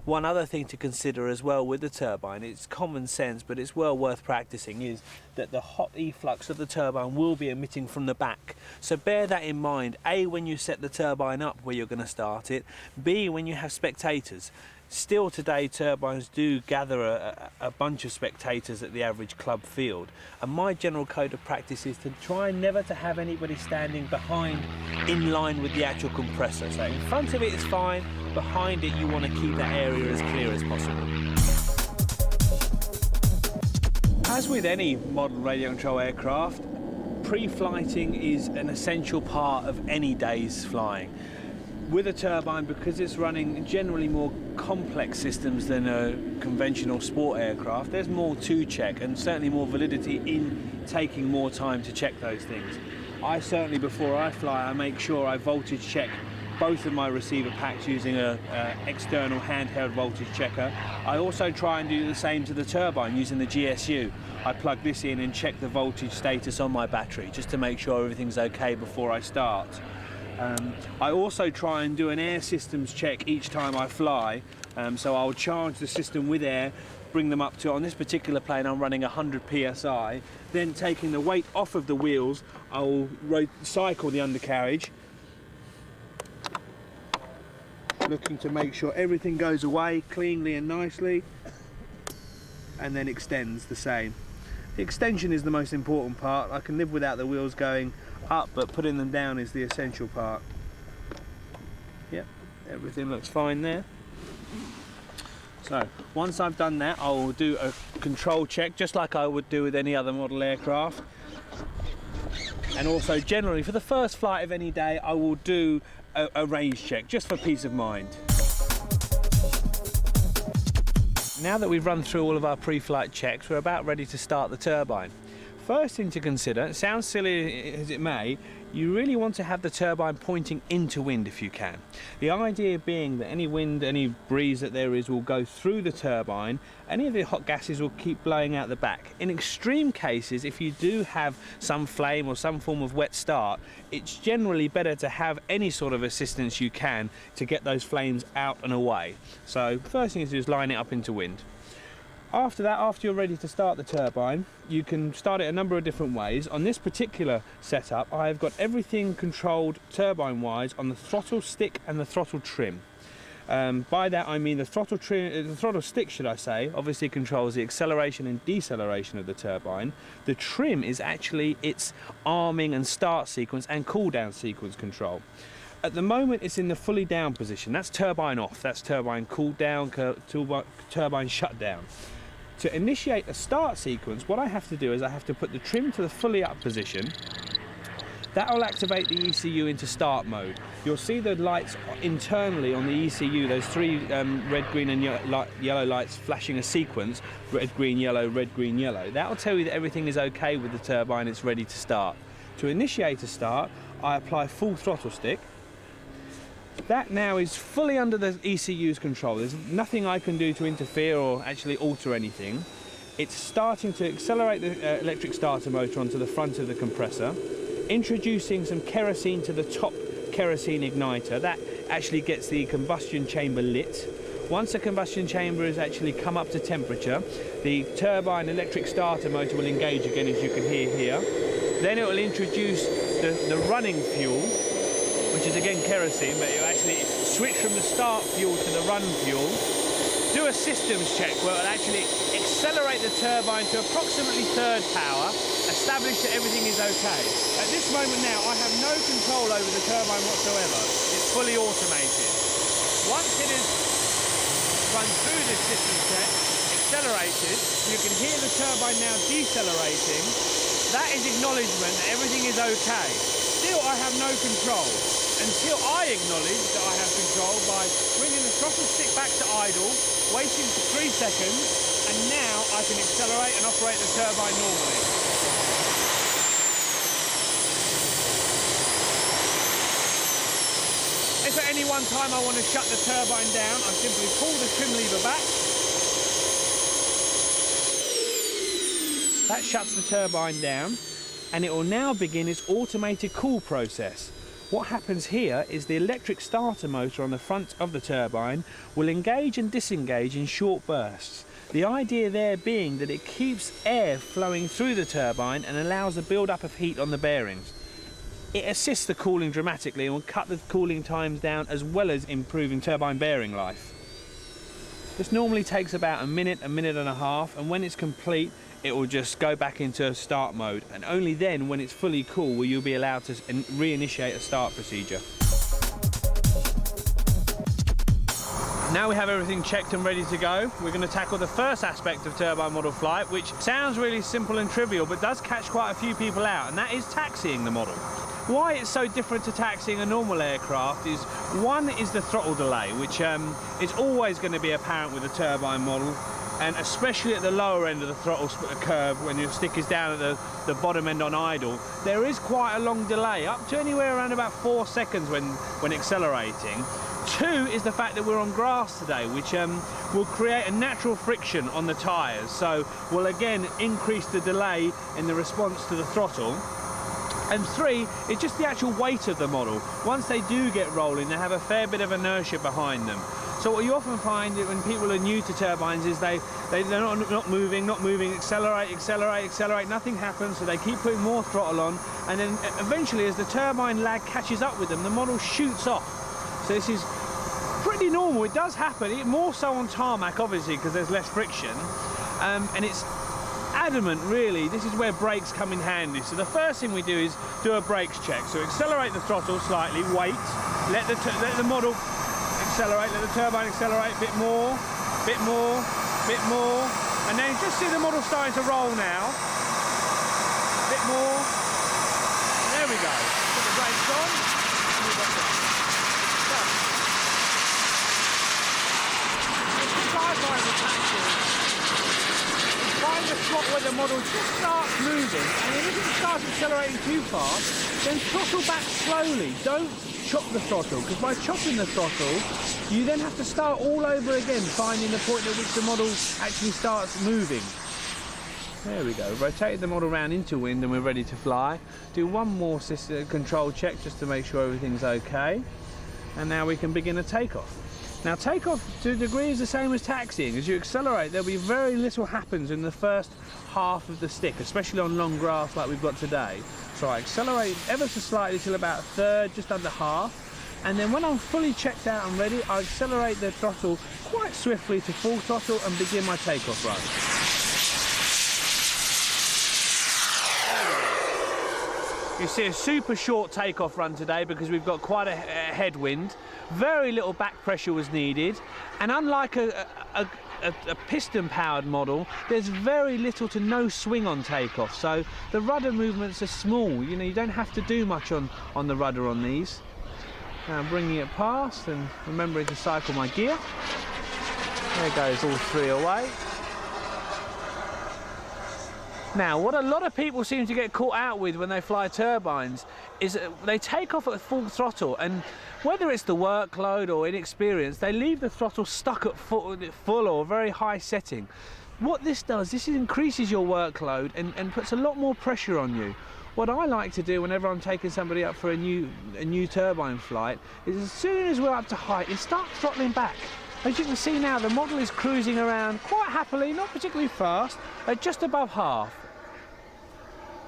One other thing to consider as well with the turbine, it's common sense but it's well worth practicing, is that the hot efflux of the turbine will be emitting from the back. So bear that in mind, A, when you set the turbine up where you're going to start it, B, when you have spectators. Still today, turbines do gather a bunch of spectators at the average club field, and my general code of practice is to try never to have anybody standing behind in line with the actual compressor. So in front of it is fine, behind it you want to keep that area as clear as possible. As with any modern radio control aircraft, pre-flighting is an essential part of any day's flying. With a turbine, because it's running generally more complex systems than a conventional sport aircraft, there's more to check and certainly more validity in taking more time to check those things. I certainly, before I fly, I make sure I voltage check both of my receiver packs using an external handheld voltage checker. I also try and do the same to the turbine using the GSU. I plug this in and check the voltage status on my battery just to make sure everything's okay before I start. I also try and do an air systems check each time I fly, so I'll charge the system with air, bring them up to, on this particular plane I'm running 100 psi, then taking the weight off of the wheels, I'll cycle the undercarriage, looking to make sure everything goes away cleanly and nicely, and then extends the same. The extension is the most important part. I can live without the wheels going up, but putting them down is the essential part. Yep, everything looks fine there. So once I've done that, I will do a control check just like I would do with any other model aircraft. And also generally for the first flight of any day, I will do a range check just for peace of mind. Now that we've run through all of our pre-flight checks, we're about ready to start the turbine. First thing to consider, it sounds silly as it may, you really want to have the turbine pointing into wind if you can. The idea being that any wind, any breeze that there is will go through the turbine, any of the hot gases will keep blowing out the back. In extreme cases, if you do have some flame or some form of wet start, it's generally better to have any sort of assistance you can to get those flames out and away. So first thing to do is line it up into wind. After that, after you're ready to start the turbine, you can start it a number of different ways. On this particular setup, I've got everything controlled turbine-wise on the throttle stick and the throttle trim. By that I mean the throttle stick, should I say, obviously controls the acceleration and deceleration of the turbine. The trim is actually its arming and start sequence and cool down sequence control. At the moment it's in the fully down position. That's turbine off, that's turbine cool down, turbine shut down. To initiate a start sequence, what I have to do is I have to put the trim to the fully up position. That will activate the ECU into start mode. You'll see the lights internally on the ECU, those three red, green and yellow lights flashing a sequence, red, green, yellow, red, green, yellow. That will tell you that everything is okay with the turbine, it's ready to start. To initiate a start, I apply full throttle stick. That now is fully under the ECU's control. There's nothing I can do to interfere or actually alter anything. It's starting to accelerate the electric starter motor onto the front of the compressor, introducing some kerosene to the top kerosene igniter. That actually gets the combustion chamber lit. Once the combustion chamber has actually come up to temperature, the turbine electric starter motor will engage again, as you can hear here. Then it will introduce the running fuel, which is again kerosene, but it'll actually switch from the start fuel to the run fuel. Do a systems check where it'll actually accelerate the turbine to approximately third power, establish that everything is okay. At this moment now, I have no control over the turbine whatsoever. It's fully automated. Once it is runs through this system check, accelerated. You can hear the turbine now decelerating. That is acknowledgement that everything is okay. Still, I have no control until I acknowledge that I have control by bringing the throttle stick back to idle, waiting for 3 seconds, and now I can accelerate and operate the turbine normally. If at any one time I want to shut the turbine down, I simply pull the trim lever back. That shuts the turbine down, and it will now begin its automated cool process. What happens here is the electric starter motor on the front of the turbine will engage and disengage in short bursts. The idea there being that it keeps air flowing through the turbine and allows a build-up of heat on the bearings. It assists the cooling dramatically and will cut the cooling times down as well as improving turbine bearing life. This normally takes about a minute and a half, and when it's complete it will just go back into start mode, and only then, when it's fully cool, will you be allowed to reinitiate a start procedure. Now we have everything checked and ready to go, we're going to tackle the first aspect of turbine model flight, which sounds really simple and trivial but does catch quite a few people out, and that is taxiing the model. Why it's so different to taxiing a normal aircraft is, one is the throttle delay, which is always going to be apparent with a turbine model, and especially at the lower end of the throttle curve, when your stick is down at the bottom end on idle, there is quite a long delay, up to anywhere around about 4 seconds when accelerating. Two is the fact that we're on grass today, which will create a natural friction on the tyres, so will again increase the delay in the response to the throttle. And three is just the actual weight of the model. Once they do get rolling, they have a fair bit of inertia behind them. So what you often find when people are new to turbines is they're not moving, accelerate, nothing happens, so they keep putting more throttle on, and then eventually as the turbine lag catches up with them, the model shoots off. So this is pretty normal, it does happen, more so on tarmac obviously because there's less friction, and it's adamant really, this is where brakes come in handy. So the first thing we do is do a brakes check, so accelerate the throttle slightly, wait, let the model accelerate, let the turbine accelerate a bit more, and then just see the model starting to roll now. A bit more. There we go. Put the brakes on. Find the spot where the model just starts moving, and then if it starts accelerating too fast, then throttle back slowly. Don't chop the throttle, because by chopping the throttle you then have to start all over again, finding the point at which the model actually starts moving. There we go, rotated the model around into wind and we're ready to fly. Do one more control check just to make sure everything's okay, and now we can begin a takeoff. Now takeoff to a degree is the same as taxiing. As you accelerate, there'll be very little happens in the first half of the stick, especially on long grass like we've got today. So I accelerate ever so slightly till about a third, just under half, and then when I'm fully checked out and ready, I accelerate the throttle quite swiftly to full throttle and begin my takeoff run. You see a super short takeoff run today because we've got quite a headwind. Very little back pressure was needed, and unlike a piston-powered model, there's very little to no swing on takeoff, so the rudder movements are small. You know, you don't have to do much on the rudder on these. Now I'm bringing it past and remembering to cycle my gear. There goes all three away. Now, what a lot of people seem to get caught out with when they fly turbines is they take off at full throttle, and whether it's the workload or inexperience, they leave the throttle stuck at full or very high setting. What this does, this increases your workload and puts a lot more pressure on you. What I like to do whenever I'm taking somebody up for a new turbine flight is, as soon as we're up to height, is start throttling back. As you can see now, the model is cruising around quite happily, not particularly fast, at just above half.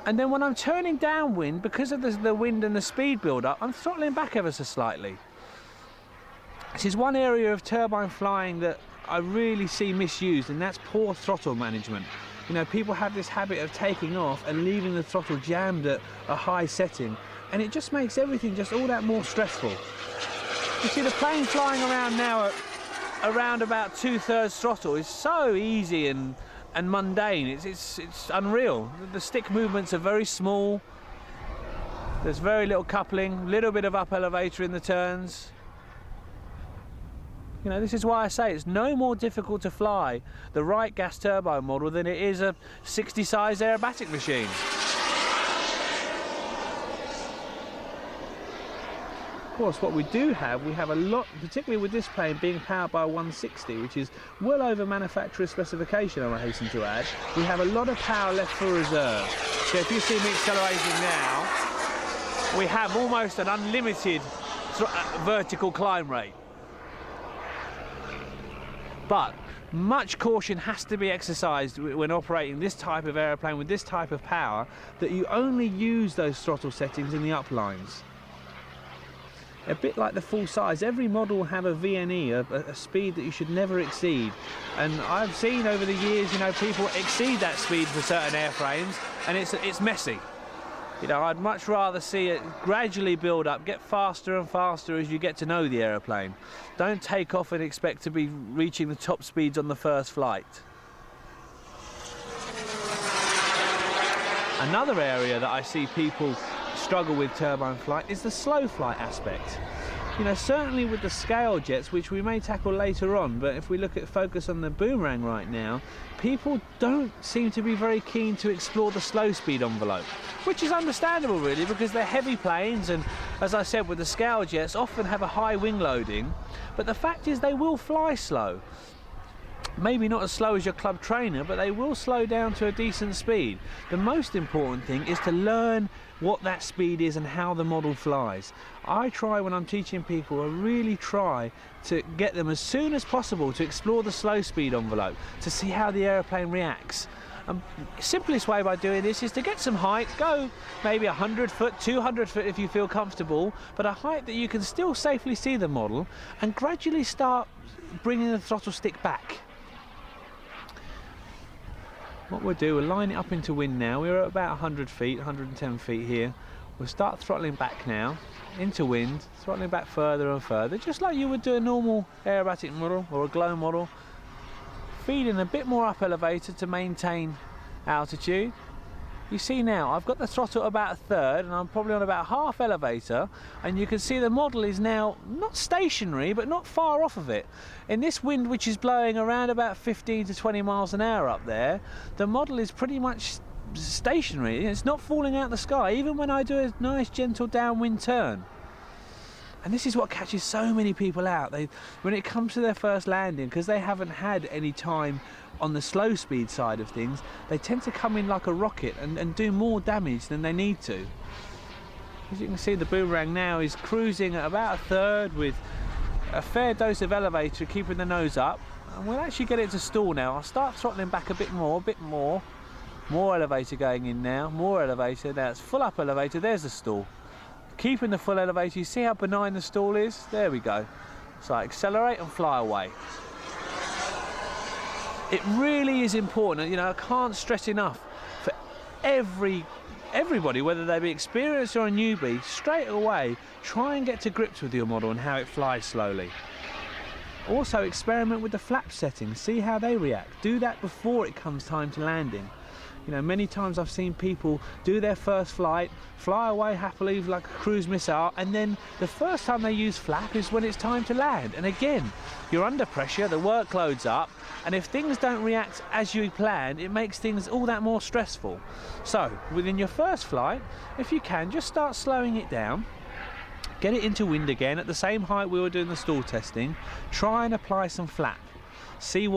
And then when I'm turning downwind, because of the wind and the speed build-up, I'm throttling back ever so slightly. This is one area of turbine flying that I really see misused, and that's poor throttle management. You know, people have this habit of taking off and leaving the throttle jammed at a high setting, and it just makes everything just all that more stressful. You see the plane flying around now at around about 2/3 throttle is so easy and mundane. It's unreal. The stick movements are very small. There's very little coupling, little bit of up elevator in the turns. You know, this is why I say it's no more difficult to fly the right gas turbine model than it is a 60 size aerobatic machine. Of course, what we have a lot, particularly with this plane being powered by a 160, which is well over manufacturer specification, I hasten to add. We have a lot of power left for reserve. So if you see me accelerating now, we have almost an unlimited vertical climb rate. But much caution has to be exercised when operating this type of aeroplane with this type of power, that you only use those throttle settings in the uplines. A bit like the full size, every model will have a VNE, a speed that you should never exceed. And I've seen over the years, you know, people exceed that speed for certain airframes, and it's messy. You know, I'd much rather see it gradually build up, get faster and faster as you get to know the aeroplane. Don't take off and expect to be reaching the top speeds on the first flight. Another area that I see people struggle with turbine flight is the slow flight aspect. You know, certainly with the scale jets, which we may tackle later on, but if we focus on the Boomerang right now, people don't seem to be very keen to explore the slow speed envelope, which is understandable really, because they're heavy planes, and as I said, with the scale jets often have a high wing loading, but the fact is they will fly slow. Maybe not as slow as your club trainer, but they will slow down to a decent speed. The most important thing is to learn what that speed is and how the model flies. I try, when I'm teaching people, I really try to get them as soon as possible to explore the slow speed envelope, to see how the aeroplane reacts. Simplest way by doing this is to get some height, go maybe 100 foot, 200 foot if you feel comfortable, but a height that you can still safely see the model, and gradually start bringing the throttle stick back. What we'll do, we'll line it up into wind now. We're at about 100 feet, 110 feet here. We'll start throttling back now, into wind, throttling back further and further, just like you would do a normal aerobatic model or a glow model. Feeding a bit more up elevator to maintain altitude. You see now, I've got the throttle about 1/3 and I'm probably on about half elevator, and you can see the model is now not stationary, but not far off of it. In this wind, which is blowing around about 15 to 20 miles an hour up there, the model is pretty much stationary. It's not falling out the sky, even when I do a nice gentle downwind turn. And this is what catches so many people out. When it comes to their first landing, because they haven't had any time on the slow speed side of things, they tend to come in like a rocket and do more damage than they need to. As you can see, the Boomerang now is cruising at about 1/3 with a fair dose of elevator, keeping the nose up. And we'll actually get it to stall now. I'll start throttling back a bit more. More elevator going in now, more elevator. Now it's full up elevator, there's the stall. Keeping the full elevator, you see how benign the stall is? There we go. So I accelerate and fly away. It really is important, you know, I can't stress enough, for everybody, whether they be experienced or a newbie, straight away try and get to grips with your model and how it flies slowly. Also experiment with the flap settings, see how they react. Do that before it comes time to landing. You know, many times I've seen people do their first flight, fly away happily like a cruise missile, and then the first time they use flap is when it's time to land. And again, you're under pressure, the workload's up, and if things don't react as you planned, it makes things all that more stressful. So, within your first flight, if you can, just start slowing it down, get it into wind again at the same height we were doing the stall testing, try and apply some flap. See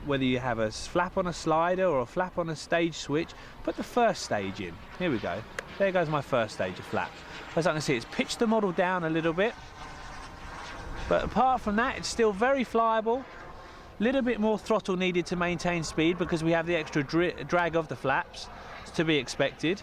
whether you have a flap on a slider or a flap on a stage switch. Put the first stage in. Here we go. There goes my first stage of flap. As I can see, it's pitched the model down a little bit, but apart from that, it's still very flyable. Little bit more throttle needed to maintain speed because we have the extra drag of the flaps. It's to be expected.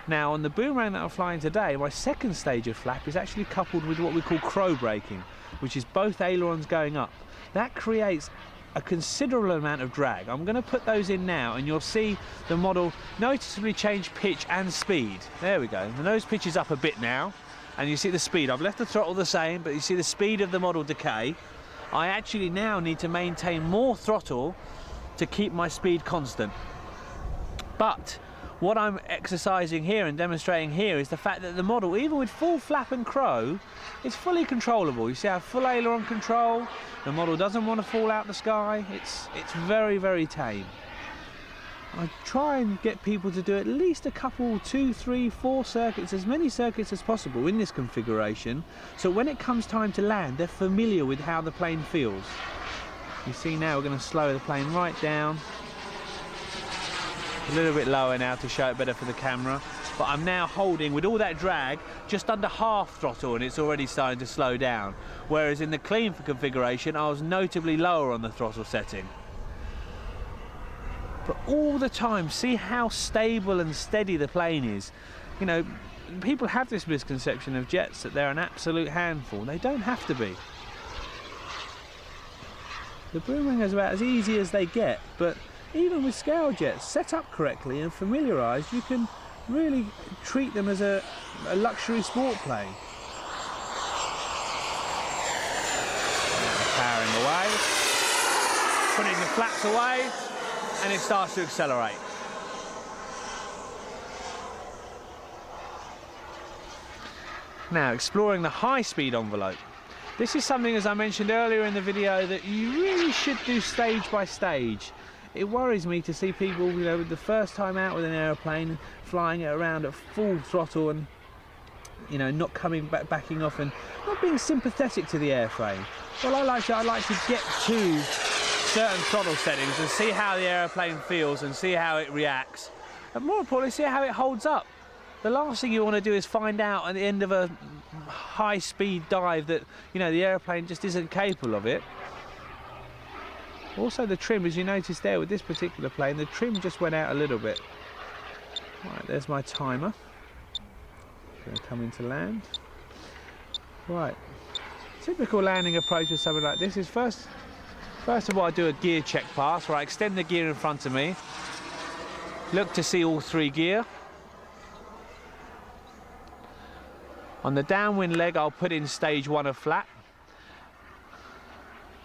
Now on the Boomerang that I'm flying today, my second stage of flap is actually coupled with what we call crow braking, which is both ailerons going up. That creates a considerable amount of drag. I'm going to put those in now, and you'll see the model noticeably change pitch and speed. There we go. The nose pitch is up a bit now, and you see the speed. I've left the throttle the same, but you see the speed of the model decay. I actually now need to maintain more throttle to keep my speed constant. But what I'm exercising here and demonstrating here is the fact that the model, even with full flap and crow, is fully controllable. You see I have full aileron control, the model doesn't want to fall out the sky, it's very, very tame. I try and get people to do at least a couple, 2, 3, 4 circuits, as many circuits as possible in this configuration, so when it comes time to land, they're familiar with how the plane feels. You see now we're going to slow the plane right down. A little bit lower now to show it better for the camera, but I'm now holding, with all that drag, just under half throttle, and it's already starting to slow down, whereas in the clean configuration I was notably lower on the throttle setting. But all the time, see how stable and steady the plane is. You know, people have this misconception of jets that they're an absolute handful. They don't have to be. The Boomwang is about as easy as they get, but even with scale jets, set up correctly and familiarised, you can really treat them as a luxury sport plane. Powering away, putting the flaps away, and it starts to accelerate. Now, exploring the high-speed envelope. This is something, as I mentioned earlier in the video, that you really should do stage by stage. It worries me to see people, you know, the first time out with an aeroplane, flying it around at full throttle and, you know, not coming back, backing off and not being sympathetic to the airframe. Well, I like to get to certain throttle settings and see how the aeroplane feels and see how it reacts, and more importantly, see how it holds up. The last thing you want to do is find out at the end of a high-speed dive that, you know, the aeroplane just isn't capable of it. Also the trim, as you notice there with this particular plane, the trim just went out a little bit. Right, there's my timer. Going to come into land. Right, typical landing approach with something like this is first of all I do a gear check pass where I extend the gear in front of me, look to see all 3 gear. On the downwind leg I'll put in stage 1 of flap.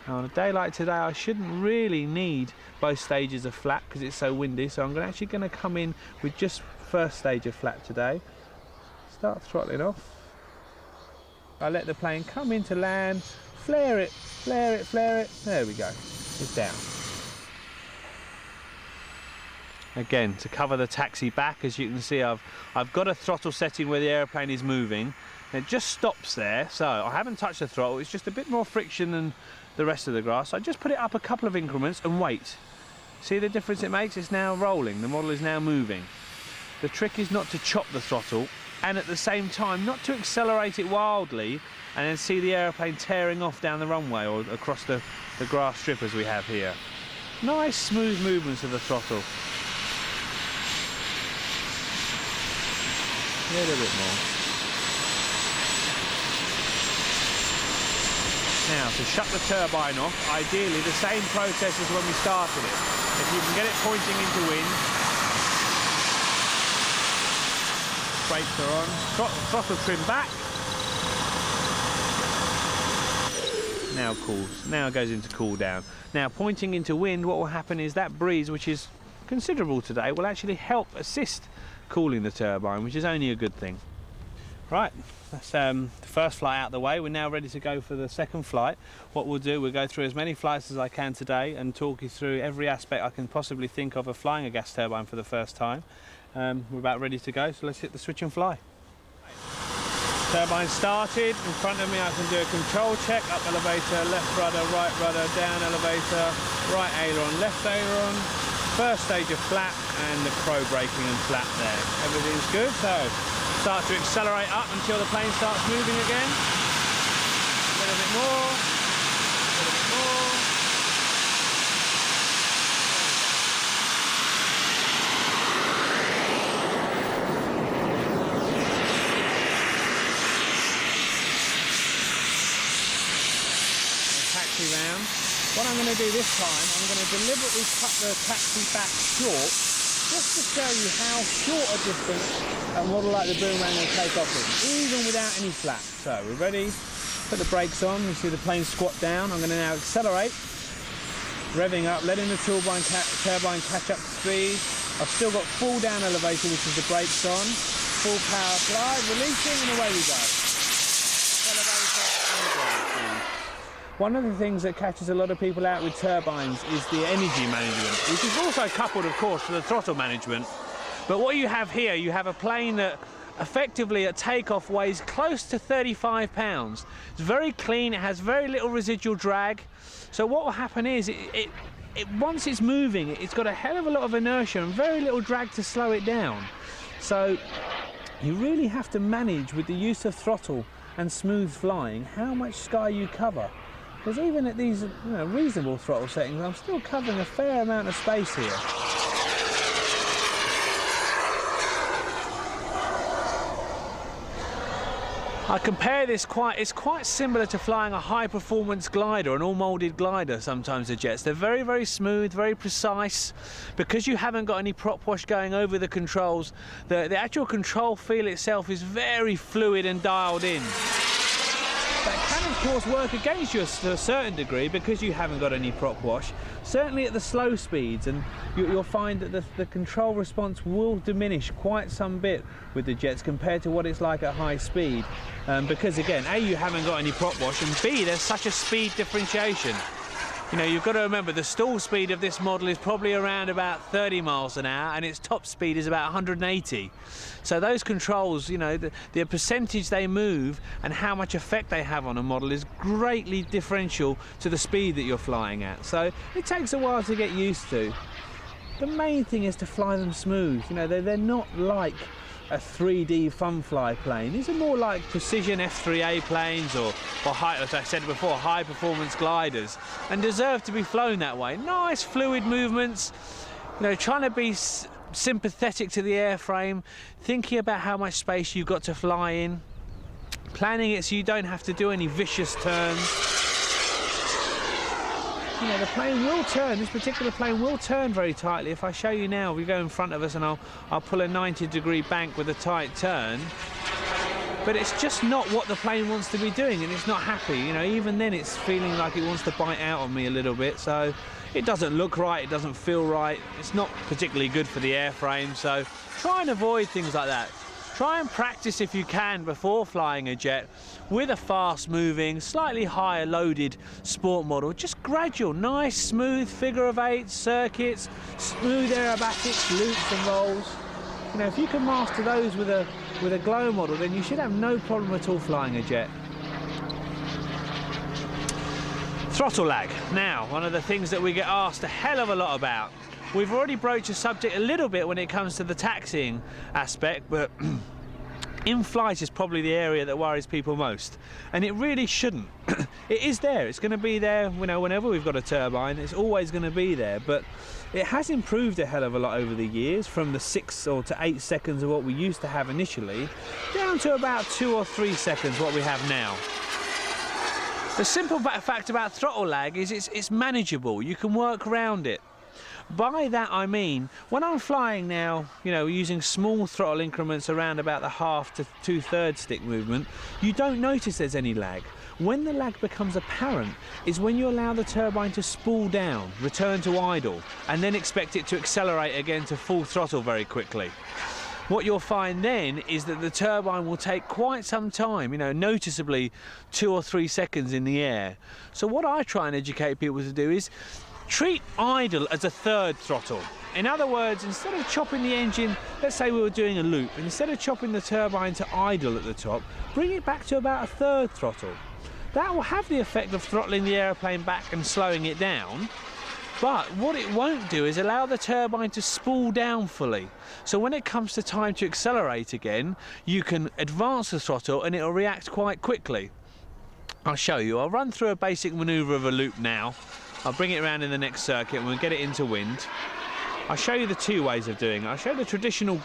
Now, on a day like today I shouldn't really need both stages of flap because it's so windy, so I'm actually going to come in with just first stage of flap today. Start throttling off. I let the plane come into land, flare it, flare it, flare it. There we go, it's down. Again, to cover the taxi back, as you can see, I've got a throttle setting where the aeroplane is moving. It just stops there, so I haven't touched the throttle. It's just a bit more friction than the rest of the grass. I just put it up a couple of increments and wait. See the difference it makes? It's now rolling. The model is now moving. The trick is not to chop the throttle, and at the same time not to accelerate it wildly and then see the aeroplane tearing off down the runway or across the grass strip as we have here. Nice smooth movements of the throttle. A little bit more. Now, to shut the turbine off, ideally the same process as when we started it. If you can get it pointing into wind, brakes are on, throttle trim back. Now cools, now it goes into cool down. Now, pointing into wind, what will happen is that breeze, which is considerable today, will actually help assist cooling the turbine, which is only a good thing. Right, that's the first flight out the way. We're now ready to go for the second flight. What we'll do, we'll go through as many flights as I can today and talk you through every aspect I can possibly think of flying a gas turbine for the first time. We're about ready to go, so let's hit the switch and fly. Turbine started. In front of me I can do a control check. Up elevator, left rudder, right rudder, down elevator, right aileron, left aileron. First stage of flap and the crow braking and flap there. Everything's good, so start to accelerate up until the plane starts moving again. A little bit more, a little bit more. Taxi round. What I'm going to do this time, I'm going to deliberately cut the taxi back short, just to show you how short a distance a model like the Boomwang will take off in, even without any flap. So we're ready, Put the brakes on, you see the plane squat down. I'm going to now accelerate, revving up, letting the turbine catch up to speed. I've still got full down elevation, which is the brakes on. Full power applied, releasing, and away we go. One of the things that catches a lot of people out with turbines is the energy management, which is also coupled, of course, to the throttle management. But what you have here, you have a plane that effectively at takeoff weighs close to 35 pounds. It's very clean, it has very little residual drag. So what will happen is, once it's moving, it's got a hell of a lot of inertia and very little drag to slow it down. So you really have to manage with the use of throttle and smooth flying how much sky you cover. Because even at these reasonable throttle settings, I'm still covering a fair amount of space here. I compare this it's quite similar to flying a high performance glider, an all moulded glider sometimes, the jets. They're very, very smooth, very precise. Because you haven't got any prop wash going over the controls, the actual control feel itself is very fluid and dialed in. That can of course work against you to a certain degree because you haven't got any prop wash, certainly at the slow speeds, and you'll find that the control response will diminish quite some bit with the jets compared to what it's like at high speed, because again, A, you haven't got any prop wash, and B, there's such a speed differentiation. You know, you've got to remember the stall speed of this model is probably around about 30 miles an hour and its top speed is about 180. So those controls, you know, the percentage they move and how much effect they have on a model is greatly differential to the speed that you're flying at. So it takes a while to get used to. The main thing is to fly them smooth. You know, they're not like a 3D fun fly plane. These are more like precision F3A planes or high, as I said before, high performance gliders, and deserve to be flown that way. Nice fluid movements, you know, trying to be sympathetic to the airframe, thinking about how much space you've got to fly in, planning it so you don't have to do any vicious turns. You know, the plane will turn, this particular plane will turn very tightly. If I show you now, we go in front of us and I'll pull a 90-degree bank with a tight turn. But it's just not what the plane wants to be doing, and it's not happy. You know, even then it's feeling like it wants to bite out on me a little bit. So it doesn't look right, it doesn't feel right. It's not particularly good for the airframe, so try and avoid things like that. Try and practice if you can before flying a jet with a fast-moving, slightly higher loaded sport model. Just gradual, nice, smooth figure of 8 circuits, smooth aerobatics, loops and rolls. You know, if you can master those with a glow model, then you should have no problem at all flying a jet. Throttle lag. Now, one of the things that we get asked a hell of a lot about. We've already broached the subject a little bit when it comes to the taxiing aspect, but in flight is probably the area that worries people most, and it really shouldn't. It is there, it's going to be there, you know, whenever we've got a turbine, it's always going to be there, but it has improved a hell of a lot over the years, from the 6 or to 8 seconds of what we used to have initially, down to about 2 or 3 seconds what we have now. The simple fact about throttle lag is it's manageable, you can work around it. By that I mean, when I'm flying now, you know, using small throttle increments around about the 1/2 to 2/3 stick movement, you don't notice there's any lag. When the lag becomes apparent is when you allow the turbine to spool down, return to idle, and then expect it to accelerate again to full throttle very quickly. What you'll find then is that the turbine will take quite some time, you know, noticeably 2 or 3 seconds in the air. So what I try and educate people to do is treat idle as a 3rd throttle. In other words, instead of chopping the engine, let's say we were doing a loop, instead of chopping the turbine to idle at the top, bring it back to about a 3rd throttle. That will have the effect of throttling the aeroplane back and slowing it down, but what it won't do is allow the turbine to spool down fully. So when it comes to time to accelerate again, you can advance the throttle and it will react quite quickly. I'll show you. I'll run through a basic manoeuvre of a loop now. I'll bring it around in the next circuit and we'll get it into wind. I'll show you the 2 ways of doing it. I'll show you the traditional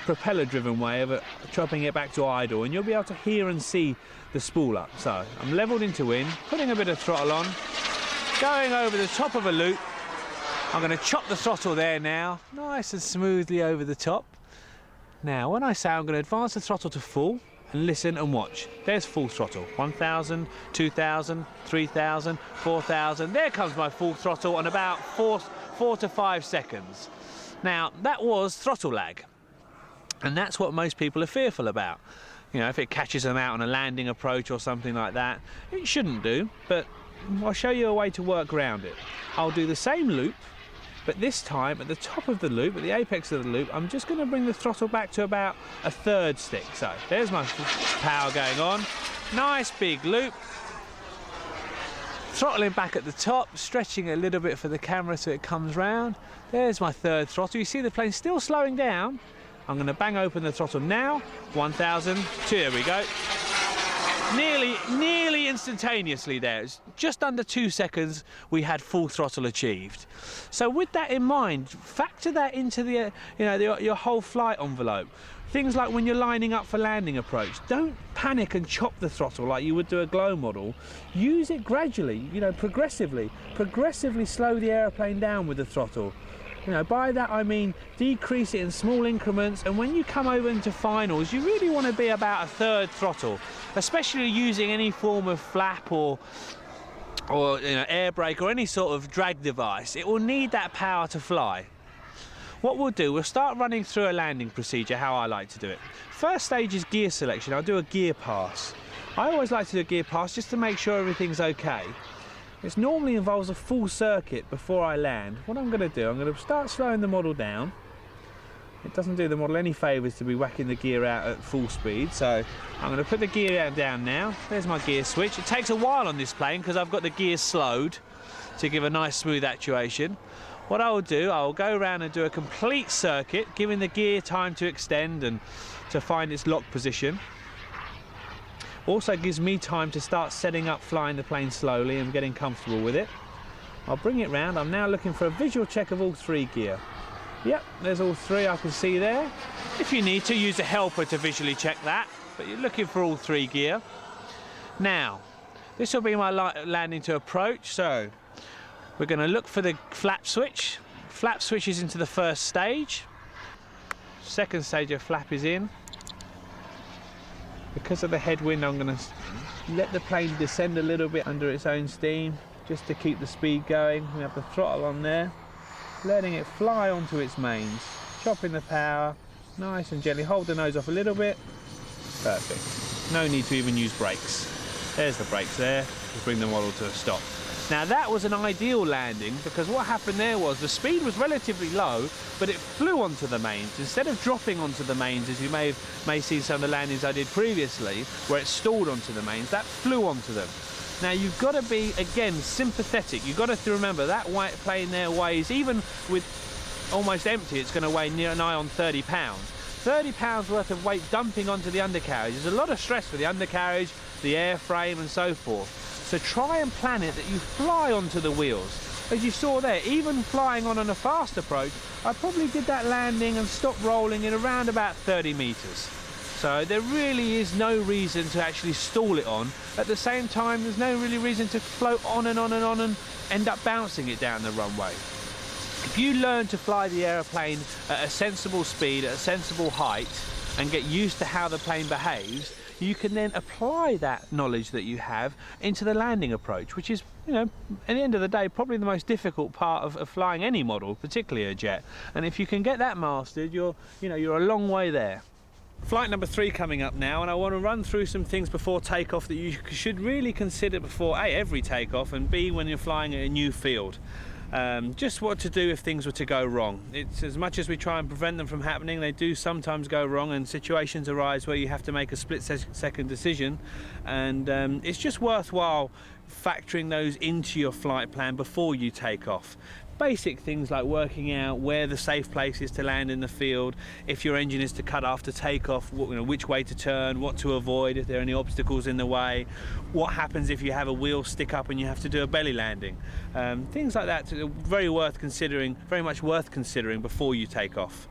propeller-driven way of chopping it back to idle, and you'll be able to hear and see the spool up. So I'm levelled into wind, putting a bit of throttle on, going over the top of a loop. I'm going to chop the throttle there now, nice and smoothly over the top. Now, when I say I'm going to advance the throttle to full, and listen and watch. There's full throttle. 1,000, 2,000, 3,000, 4,000. There comes my full throttle on about 4 to 5 seconds. Now, that was throttle lag. And that's what most people are fearful about. You know, if it catches them out on a landing approach or something like that, it shouldn't do, but I'll show you a way to work around it. I'll do the same loop, but this time at the top of the loop, at the apex of the loop, I'm just going to bring the throttle back to about a third stick. So there's my power going on. Nice big loop. Throttling back at the top, stretching a little bit for the camera so it comes round. There's my third throttle. You see the plane still slowing down. I'm going to bang open the throttle now. 1,000, here we go. Nearly instantaneously there. It's just under 2 seconds we had full throttle achieved. So with that in mind, factor that into the your whole flight envelope. Things like when you're lining up for landing approach, don't panic and chop the throttle like you would do a glow model. Use it gradually, progressively slow the aeroplane down with the throttle. By that I mean decrease it in small increments, and when you come over into finals, you really want to be about a third throttle, especially using any form of flap or air brake or any sort of drag device. It will need that power to fly. What we'll do, we'll start running through a landing procedure, how I like to do it. First stage is gear selection. I'll do a gear pass. I always like to do a gear pass just to make sure everything's okay. It normally involves a full circuit before I land. What I'm going to do, I'm going to start slowing the model down. It doesn't do the model any favours to be whacking the gear out at full speed, so I'm going to put the gear down now. There's my gear switch. It takes a while on this plane because I've got the gears slowed to give a nice smooth actuation. What I'll do, I'll go around and do a complete circuit, giving the gear time to extend and to find its lock position. Also gives me time to start setting up flying the plane slowly and getting comfortable with it. I'll bring it round. I'm now looking for a visual check of all 3 gear. Yep, there's all 3 I can see there. If you need to, use a helper to visually check that, but you're looking for all 3 gear. Now, this will be my landing to approach, so we're going to look for the flap switch. Flap switches into the first stage. Second stage of flap is in. Because of the headwind, I'm going to let the plane descend a little bit under its own steam, just to keep the speed going. We have the throttle on there, letting it fly onto its mains, chopping the power, nice and gently. Hold the nose off a little bit. Perfect. No need to even use brakes. There's the brakes there to bring the model to a stop. Now that was an ideal landing because what happened there was the speed was relatively low, but it flew onto the mains. Instead of dropping onto the mains, as you may see some of the landings I did previously, where it stalled onto the mains, that flew onto them. Now you've got to be, again, sympathetic. You've got to remember that white plane there weighs, even with almost empty, it's going to weigh nigh on 30 pounds. 30 pounds worth of weight dumping onto the undercarriage. There's a lot of stress for the undercarriage, the airframe and so forth. So try and plan it that you fly onto the wheels. As you saw there, even flying on a fast approach, I probably did that landing and stopped rolling in around about 30 metres. So there really is no reason to actually stall it on. At the same time, there's no really reason to float on and on and on and end up bouncing it down the runway. If you learn to fly the aeroplane at a sensible speed, at a sensible height, and get used to how the plane behaves, you can then apply that knowledge that you have into the landing approach, which is, at the end of the day, probably the most difficult part of flying any model, particularly a jet. And if you can get that mastered, you're a long way there. Flight number 3 coming up now, and I want to run through some things before takeoff that you should really consider before A, every takeoff, and B, when you're flying at a new field. Just what to do if things were to go wrong. It's as much as we try and prevent them from happening, they do sometimes go wrong, and situations arise where you have to make a split-second decision, and it's just worthwhile factoring those into your flight plan before you take off. Basic things like working out where the safe place is to land in the field, if your engine is to cut after takeoff, which way to turn, what to avoid if there are any obstacles in the way, what happens if you have a wheel stick up and you have to do a belly landing. Things like that are very much worth considering before you take off.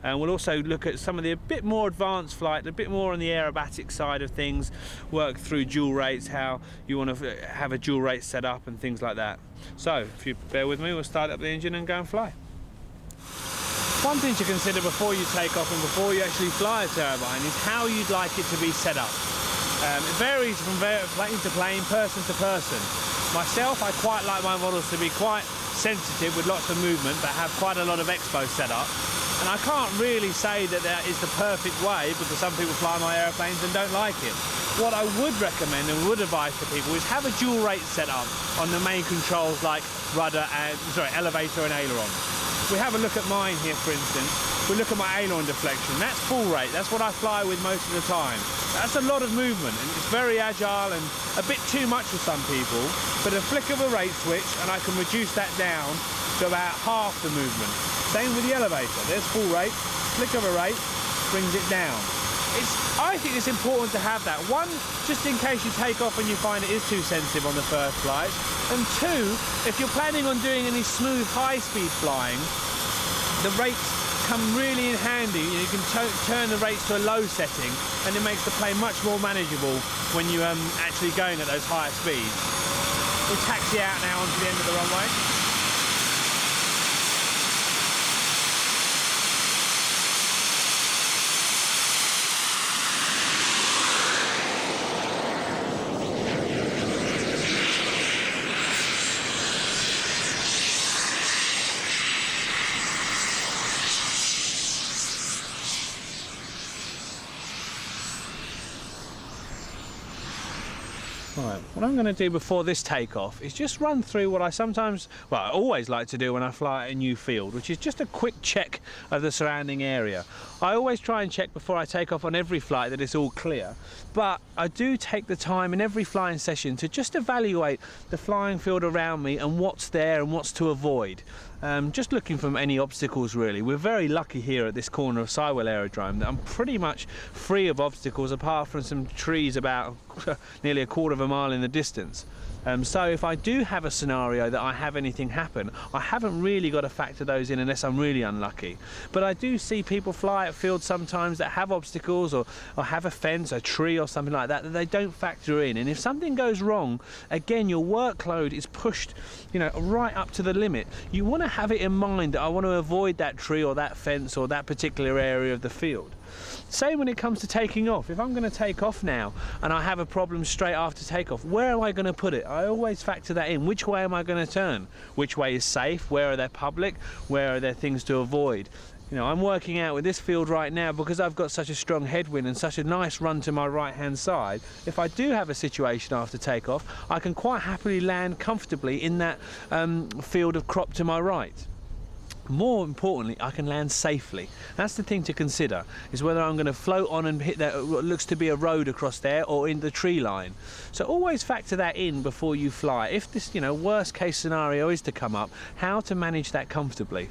And we'll also look at some of the a bit more advanced flight, a bit more on the aerobatic side of things, work through dual rates, how you want to have a dual rate set up and things like that. So if you bear with me, we'll start up the engine and go and fly. One thing to consider before you take off and before you actually fly a turbine is how you'd like it to be set up. It varies from plane to plane, person to person. Myself, I quite like my models to be quite sensitive with lots of movement but have quite a lot of expo set up. And I can't really say that that is the perfect way because some people fly my aeroplanes and don't like it. What I would recommend and would advise to people is have a dual rate set up on the main controls like rudder and, elevator and aileron. We have a look at mine here, for instance. We look at my aileron deflection. That's full rate. That's what I fly with most of the time. That's a lot of movement and it's very agile and a bit too much for some people. But a flick of a rate switch and I can reduce that down to about half the movement. Same with the elevator. There's full rate. Flick of a rate brings it down. I think it's important to have that. One, just in case you take off and you find it is too sensitive on the first flight. And two, if you're planning on doing any smooth high-speed flying, the rates come really in handy. You can turn the rates to a low setting and it makes the plane much more manageable when you're actually going at those higher speeds. We'll taxi out now onto the end of the runway. Right, what I'm going to do before this takeoff is just run through what I always like to do when I fly a new field, which is just a quick check of the surrounding area. I always try and check before I take off on every flight that it's all clear, but I do take the time in every flying session to just evaluate the flying field around me and what's there and what's to avoid. Just looking for any obstacles really. We're very lucky here at this corner of Sywell Aerodrome that I'm pretty much free of obstacles apart from some trees about nearly a quarter of a mile in the distance. So if I do have a scenario that I have anything happen, I haven't really got to factor those in unless I'm really unlucky. But I do see people fly at fields sometimes that have obstacles or have a fence, a tree or something like that they don't factor in. And if something goes wrong, again, your workload is pushed, right up to the limit. You want to have it in mind that I want to avoid that tree or that fence or that particular area of the field. Same when it comes to taking off. If I'm going to take off now and I have a problem straight after takeoff, where am I going to put it? I always factor that in. Which way am I going to turn? Which way is safe? Where are there public? Where are there things to avoid? I'm working out with this field right now because I've got such a strong headwind and such a nice run to my right hand side. If I do have a situation after takeoff, I can quite happily land comfortably in that field of crop to my right. More importantly, I can land safely. That's the thing to consider, is whether I'm going to float on and hit that what looks to be a road across there or in the tree line. So always factor that in before you fly. If this, worst case scenario is to come up, how to manage that comfortably.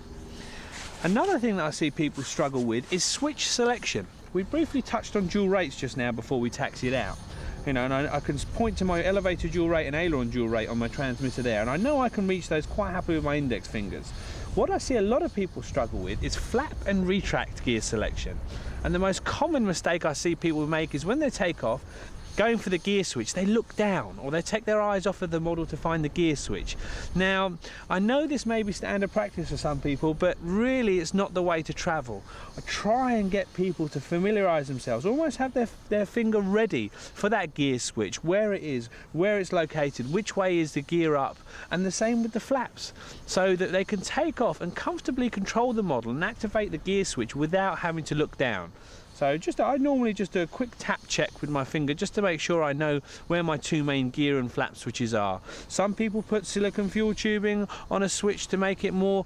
Another thing that I see people struggle with is switch selection. We briefly touched on dual rates just now before we taxied out. And I can point to my elevator dual rate and aileron dual rate on my transmitter there, and I know I can reach those quite happily with my index fingers. What I see a lot of people struggle with is flap and retract gear selection. And the most common mistake I see people make is when they take off, going for the gear switch, they look down or they take their eyes off of the model to find the gear switch. Now, I know this may be standard practice for some people, but really it's not the way to travel. I try and get people to familiarise themselves, almost have their finger ready for that gear switch, where it is, where it's located, which way is the gear up, and the same with the flaps, so that they can take off and comfortably control the model and activate the gear switch without having to look down. So I normally just do a quick tap check with my finger just to make sure I know where my two main gear and flap switches are. Some people put silicon fuel tubing on a switch to make it more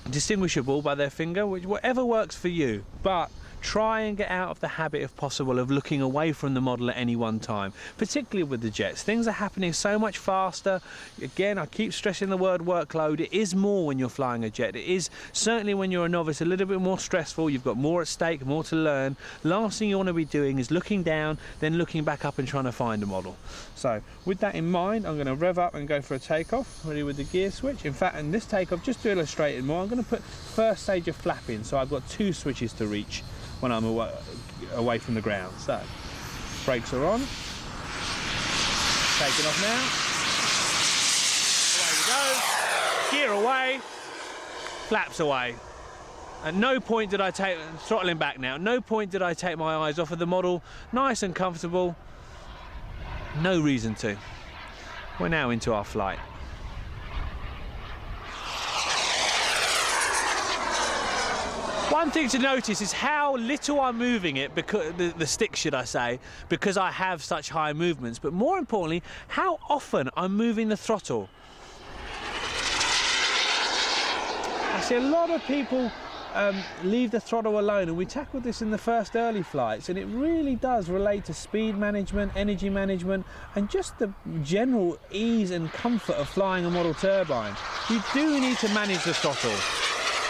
distinguishable by their finger, whatever works for you. But try and get out of the habit, if possible, of looking away from the model at any one time, particularly with the jets. Things are happening so much faster. Again, I keep stressing the word workload. It is more when you're flying a jet. It is certainly when you're a novice a little bit more stressful. You've got more at stake, more to learn. Last thing you want to be doing is looking down, then looking back up and trying to find a model. So with that in mind, I'm going to rev up and go for a takeoff, ready with the gear switch. In fact, in this takeoff, just to illustrate it more, I'm going to put first stage of flapping, so I've got two switches to reach when I'm away from the ground. So, brakes are on, taking off now, away we go, gear away, flaps away. At no point did I take, throttling back now, no point did I take my eyes off of the model. Nice and comfortable. No reason to. We're now into our flight. One thing to notice is how little I'm moving it, because the stick, should I say, because I have such high movements, but more importantly, how often I'm moving the throttle. I see a lot of people leave the throttle alone, and we tackled this in the first early flights, and it really does relate to speed management, energy management, and just the general ease and comfort of flying a model turbine. You do need to manage the throttle.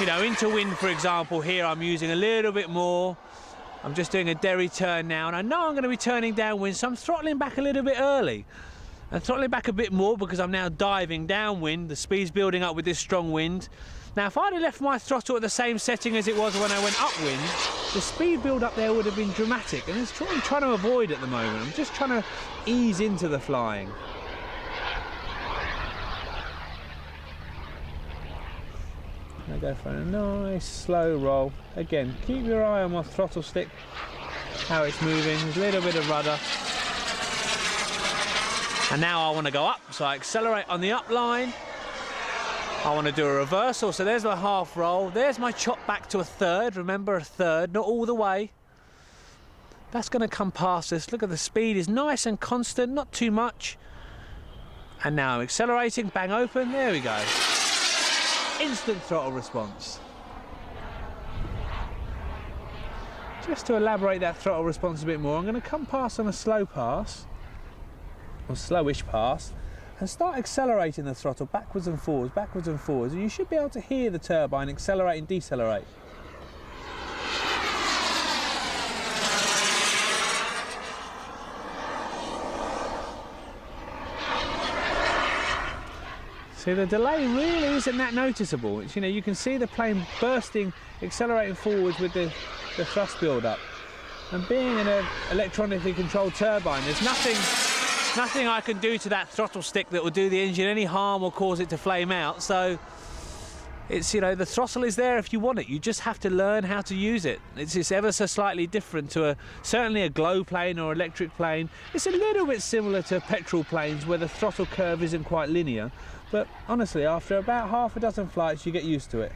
You know, into wind, for example, here I'm using a little bit more. I'm just doing a derry turn now, and I know I'm going to be turning downwind, so I'm throttling back a little bit early. And throttling back a bit more because I'm now diving downwind. The speed's building up with this strong wind. Now, if I'd have left my throttle at the same setting as it was when I went upwind, the speed build up there would have been dramatic, and it's what I'm trying to avoid at the moment. I'm just trying to ease into the flying. I go for a nice slow roll. Again, keep your eye on my throttle stick, how it's moving, a little bit of rudder. And now I want to go up, so I accelerate on the up line. I want to do a reversal, so there's my half roll. There's my chop back to a third. Remember, a third, not all the way. That's going to come past us. Look at the speed is nice and constant, not too much. And now I'm accelerating, bang open, there we go. Instant throttle response. Just to elaborate that throttle response a bit more, I'm going to come past on a slow pass, or slowish pass, and start accelerating the throttle backwards and forwards, and you should be able to hear the turbine accelerate and decelerate. See, the delay really isn't that noticeable. It's, you know, you can see the plane bursting, accelerating forwards with the thrust build-up. And being an electronically controlled turbine, there's nothing I can do to that throttle stick that will do the engine any harm or cause it to flame out. So it's, you know, the throttle is there if you want it. You just have to learn how to use it. It's ever so slightly different to certainly a glow plane or electric plane. It's a little bit similar to petrol planes where the throttle curve isn't quite linear. But honestly, after about half a dozen flights, you get used to it.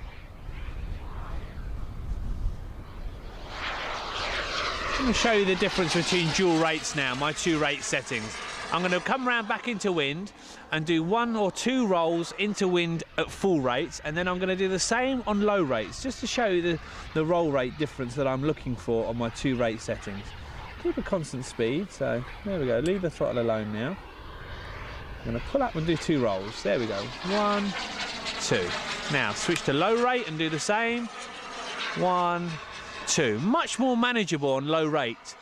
Let me show you the difference between dual rates now, my two rate settings. I'm going to come round back into wind and do 1 or 2 rolls into wind at full rates, and then I'm going to do the same on low rates, just to show you the roll rate difference that I'm looking for on my 2 rate settings. Keep a constant speed, so there we go, leave the throttle alone now. I'm going to pull up and do 2 rolls. There we go. 1, 2. Now switch to low rate and do the same. 1, 2. Much more manageable on low rate.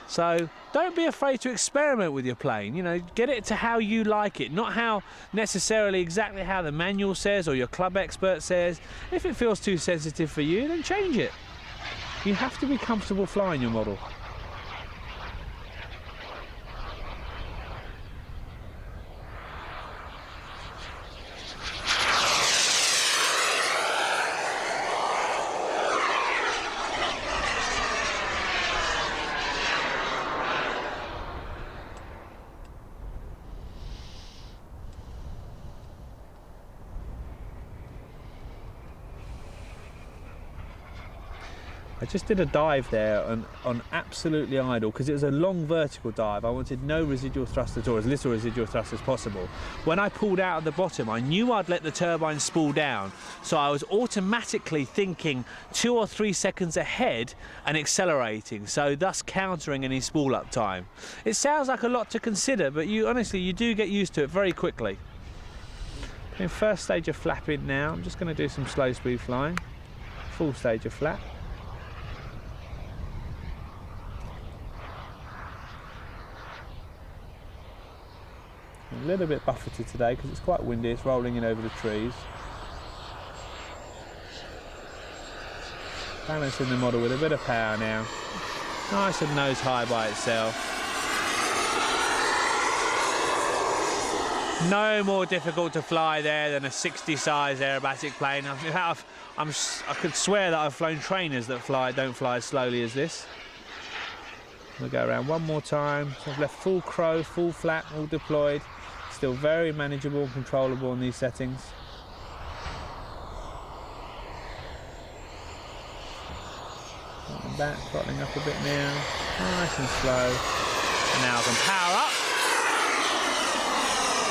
So don't be afraid to experiment with your plane. You know, get it to how you like it, not how necessarily exactly how the manual says or your club expert says. If it feels too sensitive for you, then change it. You have to be comfortable flying your model. I just did a dive there on absolutely idle because it was a long vertical dive. I wanted no residual thrust at all, as little residual thrust as possible. When I pulled out at the bottom, I knew I'd let the turbine spool down, so I was automatically thinking 2 or 3 seconds ahead and accelerating, so thus countering any spool up time. It sounds like a lot to consider, but honestly, you do get used to it very quickly. In first stage of flapping now, I'm just going to do some slow speed flying. Full stage of flap. A little bit buffeted today because it's quite windy, it's rolling in over the trees. Balancing the model with a bit of power now. Nice and nose high by itself. Nice and nose high by itself. No more difficult to fly there than a 60 size aerobatic plane. In fact, I could swear that I've flown trainers that don't fly as slowly as this. We'll go around one more time. So I've left full crow, full flap, all deployed. Still very manageable and controllable in these settings. Back, throttling up a bit now, nice and slow. And now I can power up,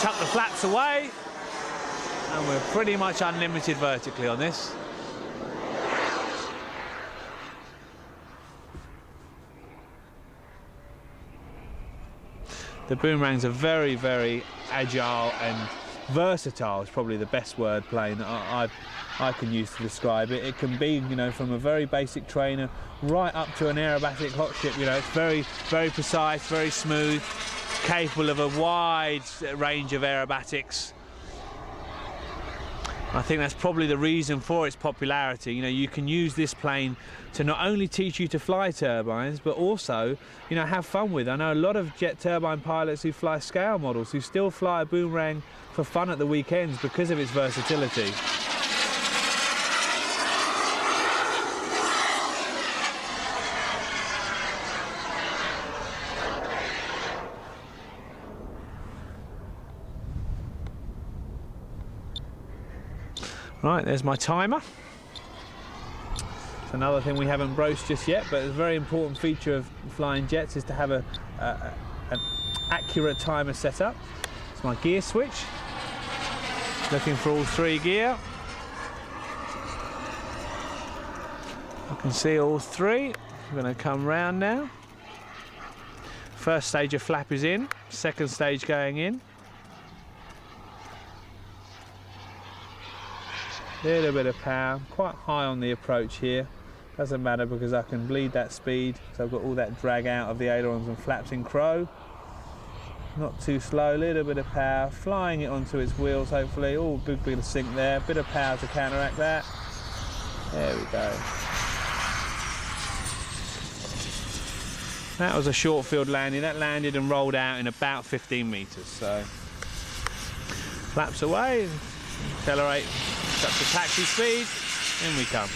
tuck the flaps away, and we're pretty much unlimited vertically on this. The boomerangs are very, very agile and versatile. Is probably the best word plane that I can use to describe it. It can be, you know, from a very basic trainer right up to an aerobatic hot ship. You know, it's very, very precise, very smooth, capable of a wide range of aerobatics. I think that's probably the reason for its popularity. You know, you can use this plane to not only teach you to fly turbines, but also, you know, have fun with. I know a lot of jet turbine pilots who fly scale models who still fly a boomerang for fun at the weekends because of its versatility. Right, there's my timer. It's another thing we haven't broached just yet, but a very important feature of flying jets is to have an accurate timer set up. It's my gear switch. Looking for all 3 gear. I can see all 3. I'm going to come round now. First stage of flap is in, second stage going in. Little bit of power, quite high on the approach here. Doesn't matter because I can bleed that speed, so I've got all that drag out of the ailerons and flaps in crow. Not too slow, little bit of power, flying it onto its wheels hopefully. Oh, big bit of sink there, bit of power to counteract that. There we go. That was a short field landing. That landed and rolled out in about 15 meters, so. Flaps away, accelerate. Up to taxi speed, in we come.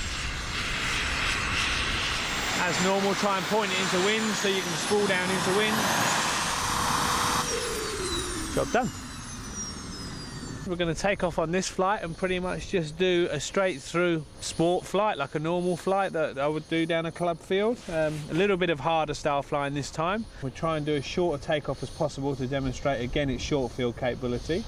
As normal, try and point it into wind so you can spool down into wind. Job done. We're going to take off on this flight and pretty much just do a straight through sport flight, like a normal flight that I would do down a club field. A little bit of harder style flying this time. We'll try and do as short a takeoff as possible to demonstrate again its short field capability.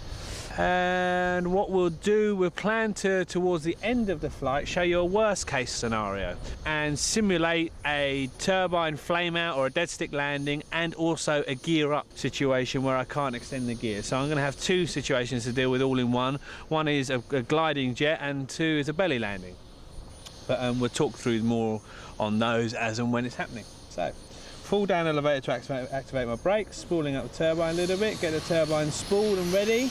And what we'll do, we'll plan to, towards the end of the flight, show you a worst case scenario and simulate a turbine flame out or a dead stick landing, and also a gear up situation where I can't extend the gear. So I'm going to have 2 situations to deal with all in one. One is a gliding jet and 2 is a belly landing. But we'll talk through more on those as and when it's happening. So, full down elevator to activate my brakes, spooling up the turbine a little bit, get the turbine spooled and ready.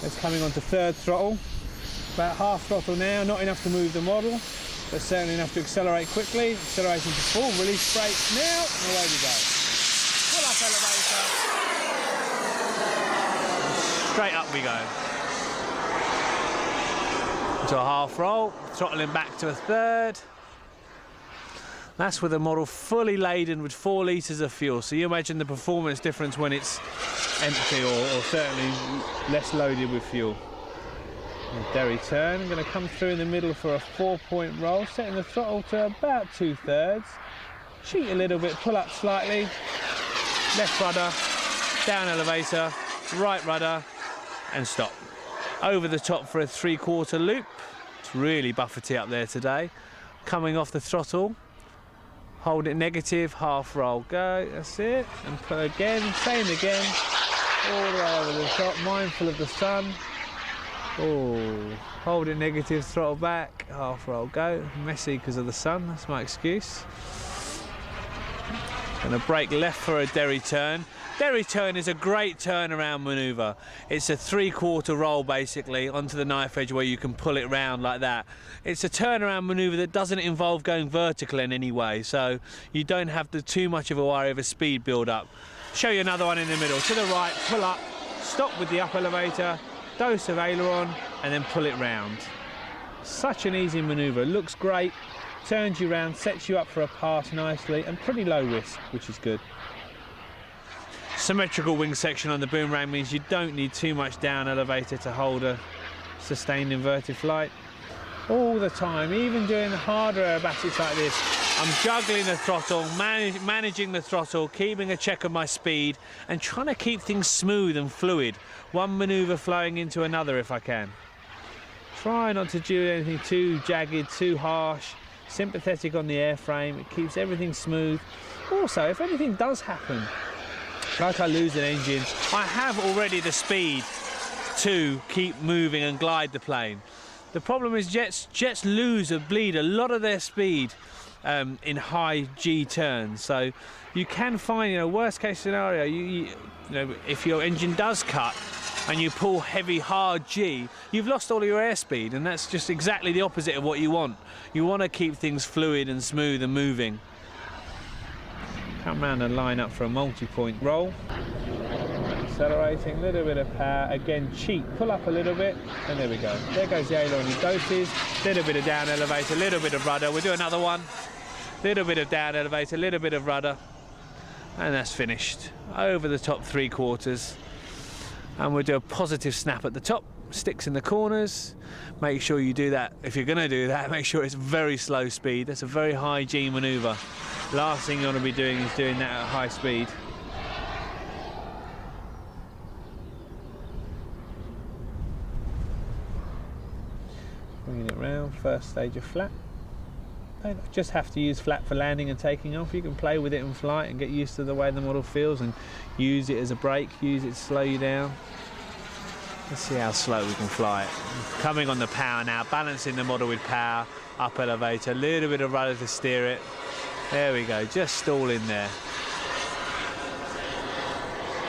It's coming on to 3rd throttle, about half throttle now, not enough to move the model, but certainly enough to accelerate quickly. Acceleration to full, release brakes now, and away we go. Pull up elevator. Straight up we go. To a half roll, throttling back to a 3rd. That's with a model fully laden with 4 litres of fuel. So you imagine the performance difference when it's empty, or certainly less loaded with fuel. Derry turn, I'm going to come through in the middle for a 4-point roll, setting the throttle to about 2/3. Cheat a little bit, pull up slightly, left rudder, down elevator, right rudder, and stop. Over the top for a 3/4 loop. It's really buffety up there today. Coming off the throttle. Hold it negative, half roll, go, that's it, and put again, same again, all the way over the top, mindful of the sun. Oh, hold it negative, throttle back, half roll, go, messy because of the sun, that's my excuse. Gonna brake left for a Derry turn. Derry turn is a great turnaround manoeuvre. It's a 3/4 roll basically onto the knife edge where you can pull it round like that. It's a turnaround manoeuvre that doesn't involve going vertical in any way, so you don't have too much of a worry of a speed build up. Show you another one in the middle. To the right, pull up, stop with the up elevator, dose of aileron, and then pull it round. Such an easy manoeuvre, looks great, turns you round, sets you up for a pass nicely, and pretty low risk, which is good. Symmetrical wing section on the boomerang means you don't need too much down elevator to hold a sustained inverted flight. All the time, even doing the harder aerobatics like this, I'm juggling the throttle, managing the throttle, keeping a check of my speed, and trying to keep things smooth and fluid. One manoeuvre flowing into another if I can. Try not to do anything too jagged, too harsh, sympathetic on the airframe. It keeps everything smooth. Also, if anything does happen, like I lose an engine, I have already the speed to keep moving and glide the plane. The problem is jets lose or bleed a lot of their speed in high G turns. So you can find, worst case scenario, you know, if your engine does cut and you pull heavy hard G, you've lost all of your airspeed, and that's just exactly the opposite of what you want. You want to keep things fluid and smooth and moving. Come round and line up for a multi-point roll. Accelerating, a little bit of power, again cheap, pull up a little bit, and there we go. There goes the aileron in doses, little bit of down elevator, little bit of rudder. We'll do another one, little bit of down elevator, little bit of rudder, and that's finished. Over the top 3/4, and we'll do a positive snap at the top, sticks in the corners. Make sure you do that, if you're going to do that, make sure it's very slow speed. That's a very high G manoeuvre. Last thing you want to be doing is doing that at high speed. Bringing it round, first stage of flat. Don't just have to use flat for landing and taking off. You can play with it in flight and get used to the way the model feels and use it as a brake, use it to slow you down. Let's see how slow we can fly it. Coming on the power now, balancing the model with power, up elevator, a little bit of rudder to steer it. There we go, just stall in there.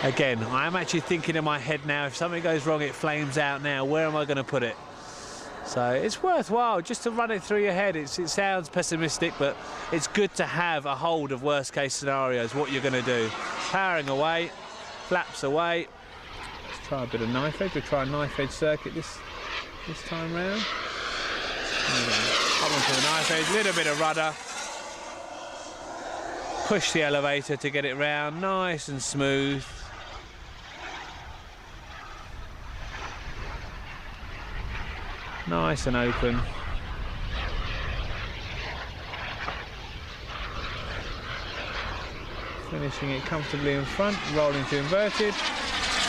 Again, I'm actually thinking in my head now, if something goes wrong, it flames out now, where am I going to put it? So it's worthwhile just to run it through your head. It sounds pessimistic, but it's good to have a hold of worst case scenarios, what you're going to do. Powering away, flaps away. Let's try a bit of knife edge. We'll try a knife edge circuit this time round. Come onto the knife edge, little bit of rudder. Push the elevator to get it round, nice and smooth. Nice and open. Finishing it comfortably in front, rolling to inverted,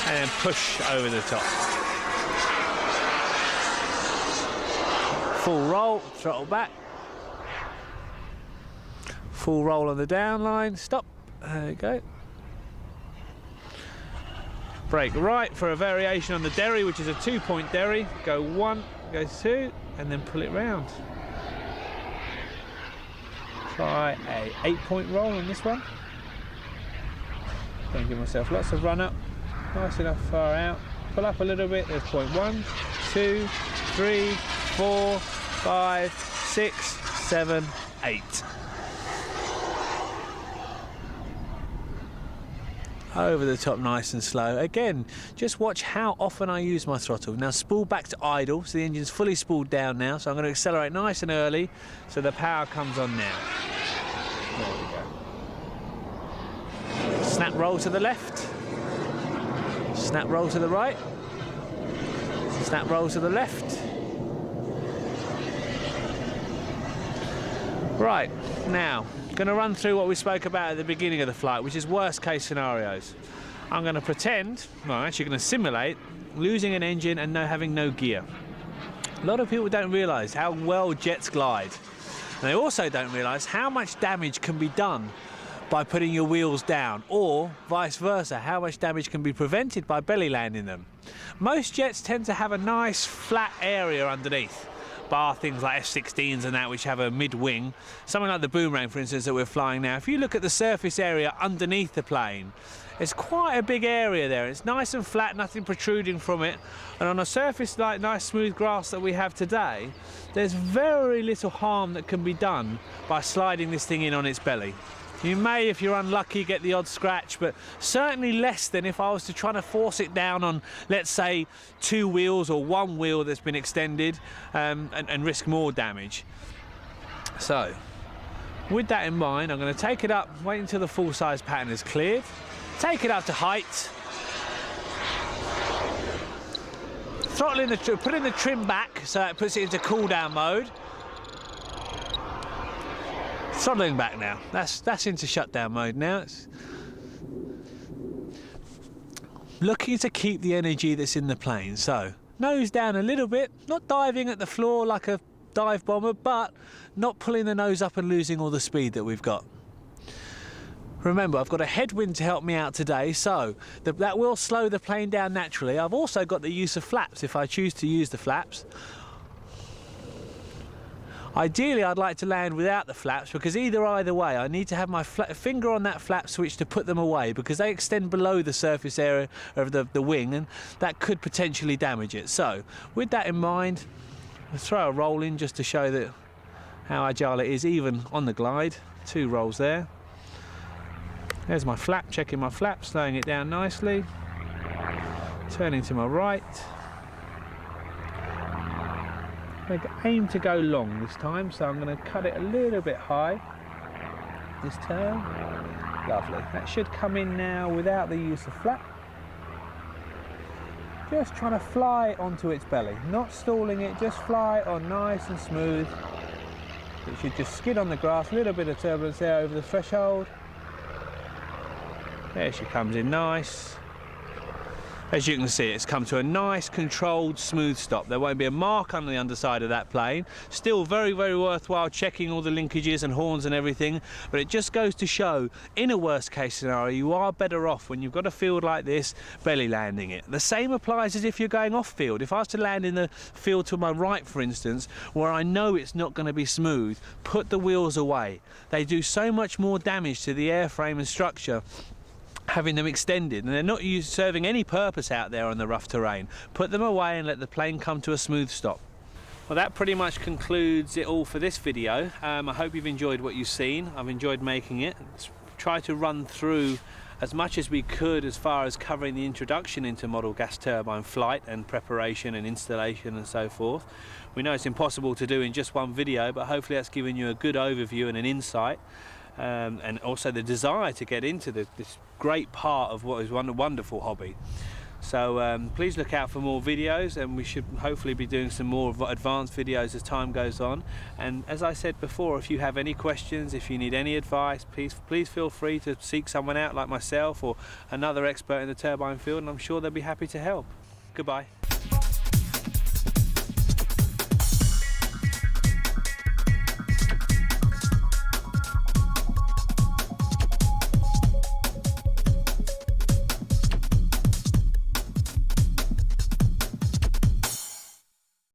and then push over the top. Full roll, throttle back. Full roll on the down line, stop. There we go. Brake right for a variation on the derry, which is a 2-point derry. Go 1, go 2, and then pull it round. Try a 8-point roll on this one. Don't give myself lots of run up. Nice enough far out. Pull up a little bit. There's point 1, 2, 3, 4, 5, 6, 7, 8. Over the top nice and slow. Again, just watch how often I use my throttle. Now spool back to idle, so the engine's fully spooled down now, so I'm going to accelerate nice and early so the power comes on now. There we go. Snap roll to the left. Snap roll to the right. Snap roll to the left. Right, now going to run through what we spoke about at the beginning of the flight, which is worst case scenarios. I'm going to pretend, well, I'm actually going to simulate losing an engine and having no gear. A lot of people don't realise how well jets glide. And they also don't realise how much damage can be done by putting your wheels down, or vice versa, how much damage can be prevented by belly landing them. Most jets tend to have a nice flat area underneath, bar things like F-16s and that, which have a mid-wing. Something like the Boomerang, for instance, that we're flying now. If you look at the surface area underneath the plane, it's quite a big area there. It's nice and flat, nothing protruding from it. And on a surface like nice smooth grass that we have today, there's very little harm that can be done by sliding this thing in on its belly. You may, if you're unlucky, get the odd scratch, but certainly less than if I was to try to force it down on, let's say, 2 wheels or 1 wheel that's been extended, and risk more damage. So, with that in mind, I'm going to take it up, wait until the full-size pattern is cleared, take it up to height, throttle in put in the trim back so it puts it into cool-down mode. Throttling back now. That's into shutdown mode now. It's looking to keep the energy that's in the plane. So nose down a little bit, not diving at the floor like a dive bomber, but not pulling the nose up and losing all the speed that we've got. Remember, I've got a headwind to help me out today, so that will slow the plane down naturally. I've also got the use of flaps if I choose to use the flaps. Ideally, I'd like to land without the flaps, because either way, I need to have my finger on that flap switch to put them away, because they extend below the surface area of the wing, and that could potentially damage it. So, with that in mind, let's throw a roll in just to show that how agile it is, even on the glide. 2 rolls there. There's my flap, checking my flap, slowing it down nicely. Turning to my right. I aim to go long this time, so I'm going to cut it a little bit high this turn. Lovely. That should come in now without the use of flap. Just trying to fly onto its belly, not stalling it, just fly on nice and smooth. It should just skid on the grass, a little bit of turbulence there over the threshold. There she comes in nice. As you can see, it's come to a nice, controlled, smooth stop. There won't be a mark on the underside of that plane. Still very, very worthwhile checking all the linkages and horns and everything, but it just goes to show, in a worst-case scenario, you are better off when you've got a field like this, belly landing it. The same applies as if you're going off-field. If I was to land in the field to my right, for instance, where I know it's not going to be smooth, put the wheels away. They do so much more damage to the airframe and structure having them extended, and they're not serving any purpose out there on the rough terrain. Put them away and let the plane come to a smooth stop. Well, that pretty much concludes it all for this video. I hope you've enjoyed what you've seen. I've enjoyed making it. Let's try to run through as much as we could as far as covering the introduction into model gas turbine flight and preparation and installation and so forth. We know it's impossible to do in just one video, but hopefully that's given you a good overview and an insight. And also the desire to get into this great part of what is a wonderful hobby. So please look out for more videos, and we should hopefully be doing some more advanced videos as time goes on. And as I said before, if you have any questions, if you need any advice, please feel free to seek someone out like myself or another expert in the turbine field, and I'm sure they'll be happy to help. Goodbye.